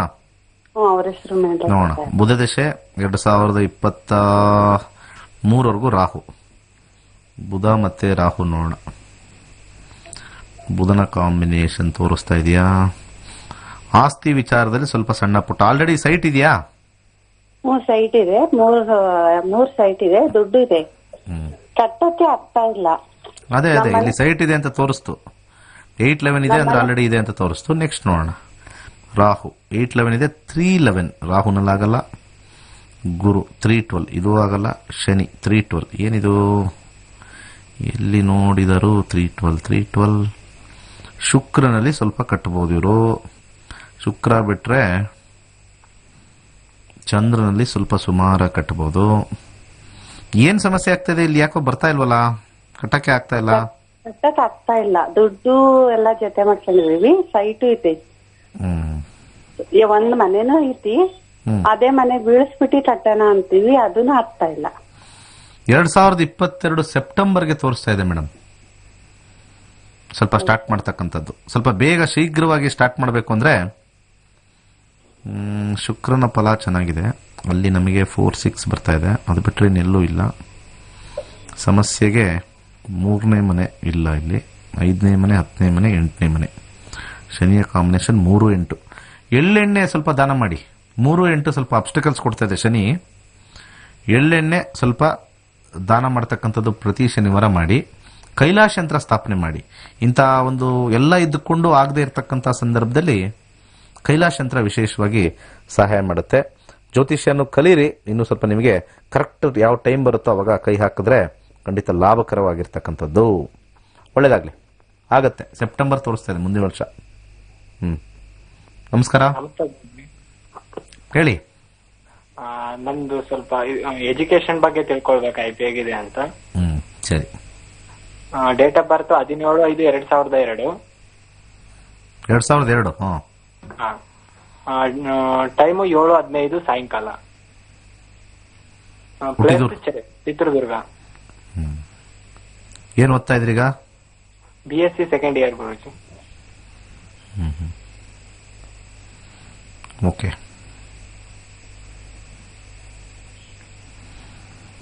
ಅವ್ರ ಹೆಸರು ಮೇಲೆ. ನೋಡೋಣ. ಬುಧ ದಶೆ 2023 ರಾಹು. ಬುಧ ಮತ್ತೆ ರಾಹು ನೋಡೋಣ. ಬುಧನ ಕಾಂಬಿನೇಷನ್ ತೋರಿಸ್ತಾ ಇದೆಯಾ? ಆಸ್ತಿ ವಿಚಾರದಲ್ಲಿ ಸ್ವಲ್ಪ ಸಣ್ಣ ಪುಟ್ಟ. ಆಲ್ರೆಡಿ ಸೈಟ್ ಇದೆಯಾ? ಸೈಟ್ ಇದೆ, ಮೂರ್ ಸೈಟ್ ಇದೆ, ದುಡ್ಡು ಇದೆ, ಕಟ್ಟಕ್ಕೆ ಆಗ್ತಾ ಇಲ್ಲ. ಅದೇ ಇಲ್ಲಿ ಸೈಟ್ ಇದೆ ಅಂತ ತೋರಿಸ್ತು. 811 ಇದೆ ಅಂದ್ರೆ ಆಲ್ರೆಡಿ ಇದೆ ಅಂತ ತೋರಿಸ್ತು. ನೆಕ್ಸ್ಟ್ ನೋಡೋಣ. ರಾಹು 811 ಇದೆ, 311 ರಾಹುನಲ್ಲಾಗಲ್ಲ. ಗುರು 312 ಇದು ಆಗಲ್ಲ. ಶನಿ 312 ಏನಿದು? ಎಲ್ಲಿ ನೋಡಿದರು 312. ಶುಕ್ರನಲ್ಲಿ ಸ್ವಲ್ಪ ಕಟ್ಟಬಹುದು ಇವರು. ಶುಕ್ರ ಬಿಟ್ರೆ ಚಂದ್ರನಲ್ಲಿ ಸ್ವಲ್ಪ ಸುಮಾರ ಕಟ್ಟಬಹುದು. ಏನ್ ಸಮಸ್ಯೆ ಆಗ್ತದೆ ಇಲ್ಲಿ? ಯಾಕೋ ಬರ್ತಾ ಇಲ್ವಲ್ಲ, ಕಟ್ಟಕ್ಕೆ ಆಗ್ತಾ ಇಲ್ಲ. ಕಟ್ಟಕ್ ಆಗ್ತಾ ಇಲ್ಲ. ದುಡ್ಡು ಎಲ್ಲ ಜೊತೆ ಮಾಡ್ಕೊಂಡಿದೀವಿ. ಸೈಟು ಐತಿ, ಒಂದ್ ಮನೆನೂ ಐತಿ. ಅದೇ ಮನೆ ಬೀಳಿಸ್ಬಿಟ್ಟು ಕಟ್ಟೋಣ ಅಂತೀವಿ, ಅದನ್ನು ಆಗ್ತಾ ಇಲ್ಲ. 2022 ಸೆಪ್ಟೆಂಬರ್ಗೆ ತೋರಿಸ್ತಾ ಇದೆ ಮೇಡಮ್. ಸ್ವಲ್ಪ ಸ್ಟಾರ್ಟ್ ಮಾಡ್ತಕ್ಕಂಥದ್ದು ಸ್ವಲ್ಪ ಬೇಗ ಶೀಘ್ರವಾಗಿ ಸ್ಟಾರ್ಟ್ ಮಾಡಬೇಕು ಅಂದ್ರೆ ಶುಕ್ರನ ಫಲ ಚೆನ್ನಾಗಿದೆ. ಅಲ್ಲಿ ನಮಗೆ 4-6 ಬರ್ತಾ ಇದೆ. ಅದು ಬಿಟ್ಟರೆ ಇನ್ನೆಲ್ಲೂ ಇಲ್ಲ. ಸಮಸ್ಯೆಗೆ 3ನೇ ಮನೆ ಇಲ್ಲ ಇಲ್ಲಿ. 5ನೇ ಮನೆ, 10ನೇ ಮನೆ, 8ನೇ ಮನೆ. ಶನಿಯ ಕಾಂಬಿನೇಷನ್ 3-8. ಎಳ್ಳೆಣ್ಣೆ ಸ್ವಲ್ಪ ದಾನ ಮಾಡಿ. 3-8 ಸ್ವಲ್ಪ ಅಬ್ಸ್ಟಿಕಲ್ಸ್ ಕೊಡ್ತಾ ಇದೆ ಶನಿ. ಎಳ್ಳೆಣ್ಣೆ ಸ್ವಲ್ಪ ದಾನ ಮಾಡ್ತಕ್ಕಂಥದ್ದು ಪ್ರತಿ ಶನಿವಾರ ಮಾಡಿ. ಕೈಲಾಶ ಯಂತ್ರ ಸ್ಥಾಪನೆ ಮಾಡಿ. ಇಂಥ ಒಂದು ಎಲ್ಲ ಇದ್ದುಕೊಂಡು ಆಗದೆ ಇರತಕ್ಕಂಥ ಸಂದರ್ಭದಲ್ಲಿ ಕೈಲಾಶ ಯಂತ್ರ ವಿಶೇಷವಾಗಿ ಸಹಾಯ ಮಾಡುತ್ತೆ. ಜ್ಯೋತಿಷ್ಯನು ಕಲೀರಿ. ಇನ್ನು ಸ್ವಲ್ಪ ನಿಮಗೆ ಕರೆಕ್ಟ್ ಯಾವ ಟೈಮ್ ಬರುತ್ತೋ ಅವಾಗ ಕೈ ಹಾಕಿದ್ರೆ ಖಂಡಿತ ಲಾಭಕರವಾಗಿರ್ತಕ್ಕಂಥದ್ದು. ಒಳ್ಳೇದಾಗ್ಲಿ, ಆಗತ್ತೆ. ಸೆಪ್ಟೆಂಬರ್ ತೋರಿಸ್ತಾ ಇದೆ, ಮುಂದಿನ ವರ್ಷ. ನಮಸ್ಕಾರ, ಹೇಳಿ. ನಮ್ದು ಸ್ವಲ್ಪ ಎಜುಕೇಶನ್ ಬಗ್ಗೆ ತಿಳ್ಕೊಳ್ಬೇಕಾಯ್ತು, ಹೇಗಿದೆ ಅಂತ. ಸರಿ. Date of birth 17/5/2002. 2002. ಟೈಮು 7:15 ಸಾಯಂಕಾಲ. ಪ್ಲೇಸ್ ಚಿತ್ರದುರ್ಗ. ಏನ್ ಓದ್ತಾ ಇದ್ರೀಗ? BSc ಸೆಕೆಂಡ್ ಇಯರ್ ಗುರುಜಿ. ಓಕೆ.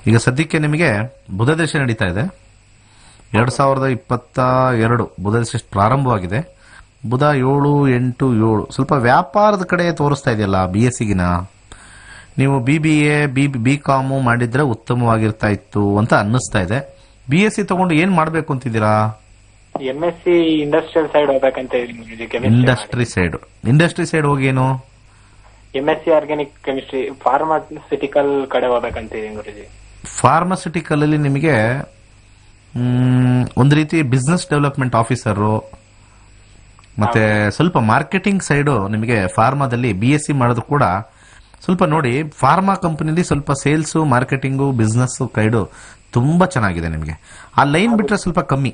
ಈಗ ಸದ್ಯಕ್ಕೆ ನಿಮಗೆ ಬುಧ ದಶೆ ನಡೀತಾ ಇದೆ. 2022 ಬುಧ ದಶೆ ಪ್ರಾರಂಭವಾಗಿದೆ. ಬುಧ 7, 8, 7 ಸ್ವಲ್ಪ ವ್ಯಾಪಾರದ ಕಡೆ ತೋರಿಸ್ತಾ ಇದೆಯಲ್ಲ. BSc ನೀವು BBA, BCom ಮಾಡಿದ್ರೆ ಉತ್ತಮವಾಗಿರ್ತಾ ಇತ್ತು ಅಂತ ಅನ್ನಿಸ್ತಾ ಇದೆ. BSc ತಗೊಂಡು ಏನ್ ಮಾಡ್ಬೇಕು ಅಂತಿದ್ದೀರಾ? MSc ಇಂಡಸ್ಟ್ರಿಯಲ್ ಸೈಡ್ ಹೋಗ್ಬೇಕಂತ ಇಂಡಸ್ಟ್ರಿ ಸೈಡ್ ಹೋಗಿ ಏನು? MSc ಆರ್ಗ್ಯಾನಿಕ್ ಕೆಮಿಸ್ಟ್ರಿ ಫಾರ್ಮಾಸ್ಯೂಟಿಕಲ್ ಕಡೆ ಹೋಗ್ಬೇಕಂತಿದೀನಿ ಗುರುಜಿ. ಫಾರ್ಮಾಸ್ಯೂಟಿಕಲ್ ಅಲ್ಲಿ ನಿಮಗೆ ಒಂದು ರೀತಿ ಬಿಸ್ನೆಸ್ ಡೆವಲಪ್ಮೆಂಟ್ ಆಫೀಸರು ಮತ್ತೆ ಸ್ವಲ್ಪ ಮಾರ್ಕೆಟಿಂಗ್ ಸೈಡು ನಿಮಗೆ ಫಾರ್ಮಾದಲ್ಲಿ BSc ಮಾಡೋದು ಕೂಡ ಸ್ವಲ್ಪ ನೋಡಿ. ಫಾರ್ಮಾ ಕಂಪನಿಲಿ ಸ್ವಲ್ಪ ಸೇಲ್ಸ್, ಮಾರ್ಕೆಟಿಂಗು, ಬಿಸ್ನೆಸ್ ಕೈಡು ತುಂಬಾ ಚೆನ್ನಾಗಿದೆ ನಿಮಗೆ. ಆ ಲೈನ್ ಬಿಟ್ರೆ ಸ್ವಲ್ಪ ಕಮ್ಮಿ.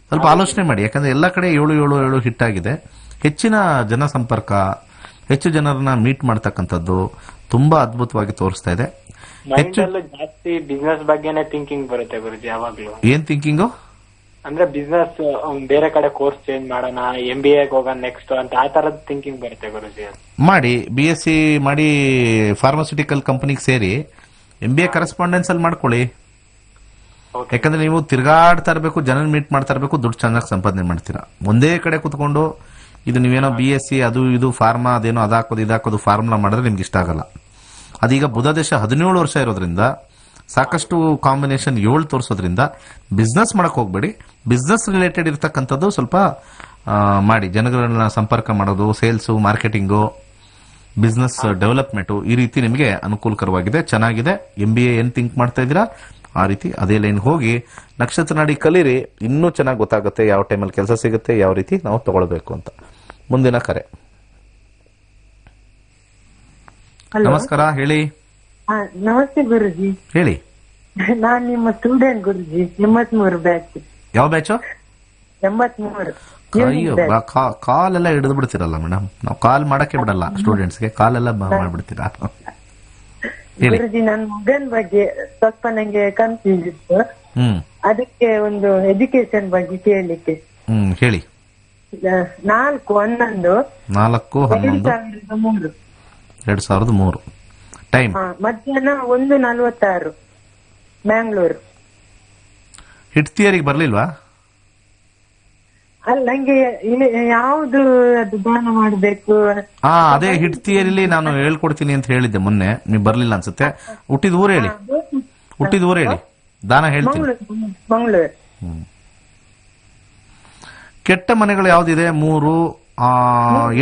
ಸ್ವಲ್ಪ ಆಲೋಚನೆ ಮಾಡಿ, ಯಾಕಂದ್ರೆ ಎಲ್ಲ ಕಡೆ 7 ಹಿಟ್ ಆಗಿದೆ. ಹೆಚ್ಚಿನ ಜನ ಸಂಪರ್ಕ, ಹೆಚ್ಚು ಜನರನ್ನ ಮೀಟ್ ಮಾಡ್ತಕ್ಕಂಥದ್ದು ತುಂಬಾ ಅದ್ಭುತವಾಗಿ ತೋರಿಸ್ತಾ ಇದೆ. ಜಾಸ್ತಿ ಬಿಸ್ನೆಸ್ ಬಗ್ಗೆನೇ ಥಿಂಕಿಂಗ್ ಬರುತ್ತೆ ಗುರುಜಿ ಯಾವಾಗ್ಲೂ. ಏನ್ ಥಿಂಕಿಂಗು? ಅಂದ್ರೆ ಬಿಸ್ನೆಸ್ ಬೇರೆ ಕಡೆ ಕೋರ್ಸ್ ಚೇಂಜ್ ಮಾಡೋಣ, MBA ಹೋಗೋಣ ನೆಕ್ಸ್ಟ್ ಅಂತ ಆ ತರದ ಥಿಂಕಿಂಗ್ ಬರುತ್ತೆ ಗುರುಜಿ. ಮಾಡಿ BSc ಮಾಡಿ ಫಾರ್ಮಾಸ್ಯೂಟಿಕಲ್ ಕಂಪನಿಗೆ ಸೇರಿ MBA ಕರೆಸ್ಪಾಂಡೆನ್ಸ್ ಅಲ್ಲಿ ಮಾಡ್ಕೊಳ್ಳಿ. ಯಾಕಂದ್ರೆ ನೀವು ತಿರ್ಗಾಡ್ತಾ ಇರಬೇಕು, ಜನ ಮೀಟ್ ಮಾಡ್ತಾ ಇರಬೇಕು, ದುಡ್ಡು ಚೆನ್ನಾಗಿ ಸಂಪಾದನೆ ಮಾಡ್ತೀರಾ. ಒಂದೇ ಕಡೆ ಕುತ್ಕೊಂಡು ಇದು ನೀವೇನೋ BSc ಅದು ಇದು ಫಾರ್ಮಾ ಅದೇನೋ ಅದಾಕೋದು ಇದಾಕೋದು ಫಾರ್ಮುಲಾ ಮಾಡಿದ್ರೆ ನಿಮ್ಗೆ ಇಷ್ಟ ಆಗಲ್ಲ. ಅದೀಗ ಬುಧ ದೇಶ 17 ವರ್ಷ ಇರೋದ್ರಿಂದ ಸಾಕಷ್ಟು ಕಾಂಬಿನೇಷನ್ 7 ತೋರಿಸೋದ್ರಿಂದ ಬಿಸ್ನೆಸ್ ಮಾಡಕ್ ಹೋಗ್ಬೇಡಿ. ಬಿಸ್ನೆಸ್ ರಿಲೇಟೆಡ್ ಇರ್ತಕ್ಕಂಥದ್ದು ಸ್ವಲ್ಪ ಮಾಡಿ. ಜನಗಳನ್ನ ಸಂಪರ್ಕ ಮಾಡೋದು, ಸೇಲ್ಸು, ಮಾರ್ಕೆಟಿಂಗು, ಬಿಸ್ನೆಸ್ ಡೆವಲಪ್ಮೆಂಟು, ಈ ರೀತಿ ನಿಮಗೆ ಅನುಕೂಲಕರವಾಗಿದೆ, ಚೆನ್ನಾಗಿದೆ. MBA ಏನ್ ಥಿಂಕ್ ಮಾಡ್ತಾ ಇದ್ದೀರಾ ಆ ರೀತಿ ಅದೇ ಲೈನ್ ಹೋಗಿ ನಕ್ಷತ್ರ ನಾಡಿ ಕಲೀರಿ. ಇನ್ನೂ ಚೆನ್ನಾಗಿ ಗೊತ್ತಾಗುತ್ತೆ ಯಾವ ಟೈಮಲ್ಲಿ ಕೆಲಸ ಸಿಗುತ್ತೆ, ಯಾವ ರೀತಿ ನಾವು ತಗೊಳ್ಬೇಕು ಅಂತ. ಮುಂದಿನ ಕರೆ. ನಮಸ್ಕಾರ, ಹೇಳಿ. ನಮಸ್ತೆ ಗುರುಜಿ. ಹೇಳಿ. ನಾನ್ ನಿಮ್ಮ ಸ್ಟೂಡೆಂಟ್ ಗುರುಜಿ. 83 ಬ್ಯಾಚ್. ಯಾವ ಬ್ಯಾಚ್? 83. ಅಯ್ಯೋ, ಕಾಲೆಲ್ಲ ಹಿಡಿದು ಬಿಡ್ತೀರಲ್ಲ ಮೇಡಮ್. ನಾವು ಕಾಲ್ ಮಾಡಕ್ಕೆ ಬಿಡಲ್ಲ ಸ್ಟೂಡೆಂಟ್ಸ್ಗೆ, ಕಾಲೆಲ್ಲ ಮಾಡ್ಬಿಡ್ತೀರಾ? ಗುರುಜಿ, ನನ್ನ ಮಗನ್ ಬಗ್ಗೆ ಸ್ವಲ್ಪ ನಂಗೆ ಕನ್ಫ್ಯೂಸ್ ಇತ್ತು. ಅದಕ್ಕೆ ಒಂದು ಎಜುಕೇಶನ್ ಬಗ್ಗೆ ಕೇಳಲಿಕ್ಕೆ. ಹೇಳಿ. 4/11 2003 ಟೈಮ್ ಮಧ್ಯಾಹ್ನ 1:46 ಮ್ಯಾಂಗ್ಳೂರು. ಹಿಟ್ ಥಿಯರಿಗೆ ಬರ್ಲಿಲ್ವಾ? ಅಲ್ಲ, ನಂಗೆ ಯಾವ್ದು ಅದು ದಾನ ಮಾಡ್ಬೇಕು? ಅದೇ ಹಿಟ್ ಥಿಯರಿಲಿ ನಾನು ಹೇಳ್ಕೊಡ್ತೀನಿ ಅಂತ ಹೇಳಿದ್ದೆ ಮೊನ್ನೆ. ನೀವು ಬರ್ಲಿಲ್ಲ ಅನ್ಸುತ್ತೆ. ಹುಟ್ಟಿದ ಊರು ಹೇಳಿ. ಹುಟ್ಟಿದ ಊರು ಹೇಳಿ, ದಾನ ಹೇಳ್ತೀನಿ. ಮಂಗಳೂರು. ಕೆಟ್ಟ ಮನೆಗಳು ಯಾವ್ದಿದೆ? 3,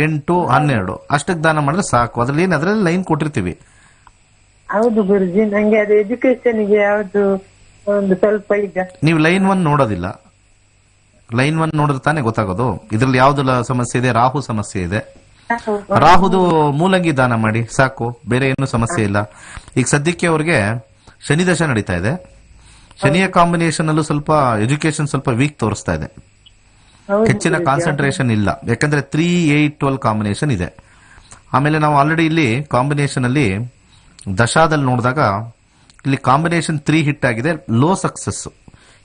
8, 12 ಅಷ್ಟಕ್ಕೆ ದಾನ ಮಾಡಿದ್ರೆ ಸಾಕು. ಅದ್ರಲ್ಲಿ ಲೈನ್ ಕೊಟ್ಟಿರ್ತೀವಿ. ಹೌದು ಗುರುಜಿ, ನಂಗೆ ಅದು ಎಜುಕೇಶನ್ ಗೆ ಯಾವ್ದು ಒಂದು ಸ್ವಲ್ಪ ಈಗ ನೀವು ಲೈನ್ 1 ನೋಡೋದಿಲ್ಲ. ಲೈನ್ 1 ನೋಡಿದ್ರೆ ತಾನೇ ಗೊತ್ತಾಗೋದು ಇದ್ರಲ್ಲಿ ಯಾವ್ದು ಸಮಸ್ಯೆ ಇದೆ. ರಾಹು ಸಮಸ್ಯೆ ಇದೆ. ರಾಹುದು ಮೂಲಂಗಿ ದಾನ ಮಾಡಿ ಸಾಕು, ಬೇರೆ ಏನು ಸಮಸ್ಯೆ ಇಲ್ಲ. ಈಗ ಸದ್ಯಕ್ಕೆ ಅವ್ರಿಗೆ ಶನಿ ದಶೆ ನಡೀತಾ ಇದೆ. ಶನಿಯ ಕಾಂಬಿನೇಷನ್ ಅಲ್ಲೂ ಸ್ವಲ್ಪ ಎಜುಕೇಶನ್ ಸ್ವಲ್ಪ ವೀಕ್ ತೋರಿಸ್ತಾ ಇದೆ. ಹೆಚ್ಚಿನ ಕಾನ್ಸಂಟ್ರೇಷನ್ ಇಲ್ಲ, ಯಾಕಂದ್ರೆ 3, 8, 12 ಕಾಂಬಿನೇಷನ್ ಇದೆ. ಆಮೇಲೆ ನಾವು ಆಲ್ರೆಡಿ ಇಲ್ಲಿ ಕಾಂಬಿನೇಷನ್ ಅಲ್ಲಿ ದಶಾದಲ್ಲಿ ನೋಡಿದಾಗ ಇಲ್ಲಿ ಕಾಂಬಿನೇಷನ್ 3 ಹಿಟ್ ಆಗಿದೆ, ಲೋ ಸಕ್ಸಸ್.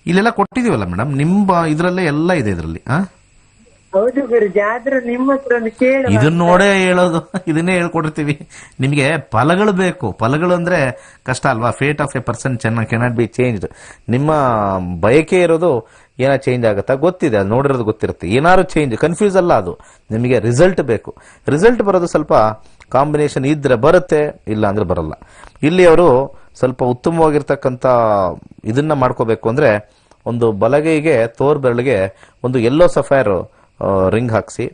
ಇಲ್ಲೆಲ್ಲ ಕೊಟ್ಟಿದೀವಲ್ಲ ಮೇಡಮ್, ನಿಮ್ಮ ಇದ್ರಲ್ಲೇ ಎಲ್ಲ ಇದೆ ಇದರಲ್ಲಿ. ಹೌದು ಗುರುಜಿ, ಆದ್ರೂ ನಿಮ್ಮ ಹತ್ರ ಒಂದು ಕೇಳು. ಇದನ್ನ ನೋಡೇ ಹೇಳೋದು, ಇದನ್ನೇ ಹೇಳ್ಕೊಡಿರ್ತೀವಿ ನಿಮಗೆ. ಫಲಗಳು ಬೇಕು. ಫಲಗಳು ಅಂದ್ರೆ ಕಷ್ಟ ಅಲ್ವಾ? Fate of A person cannot be changed. ನಿಮ್ಮ ಬಯಕೆ ಇರೋದು ಏನೋ ಚೇಂಜ್ ಆಗುತ್ತಾ ಗೊತ್ತಿದೆ, ಅದು ನೋಡಿರೋದು ಗೊತ್ತಿರುತ್ತೆ. ಏನಾದ್ರು ಚೇಂಜ್ ಕನ್ಫ್ಯೂಸ್ ಅಲ್ಲ, ಅದು ನಿಮಗೆ ರಿಸಲ್ಟ್ ಬೇಕು. ರಿಸಲ್ಟ್ ಬರೋದು ಸ್ವಲ್ಪ ಕಾಂಬಿನೇಷನ್ ಇದ್ರೆ ಬರುತ್ತೆ, ಇಲ್ಲ ಅಂದ್ರೆ ಬರಲ್ಲ. ಇಲ್ಲಿ ಅವರು ಸ್ವಲ್ಪ ಉತ್ತಮವಾಗಿರ್ತಕ್ಕಂಥ ಇದನ್ನ ಮಾಡ್ಕೋಬೇಕು ಅಂದ್ರೆ ಒಂದು ಬಲಗೈಗೆ ತೋರ್ ಬೆರಳಿಗೆ ಒಂದು ಯೆಲ್ಲೋ ಸಫೈರ್ ರಿಂಗ್ ಹಾಕ್ಸಿ,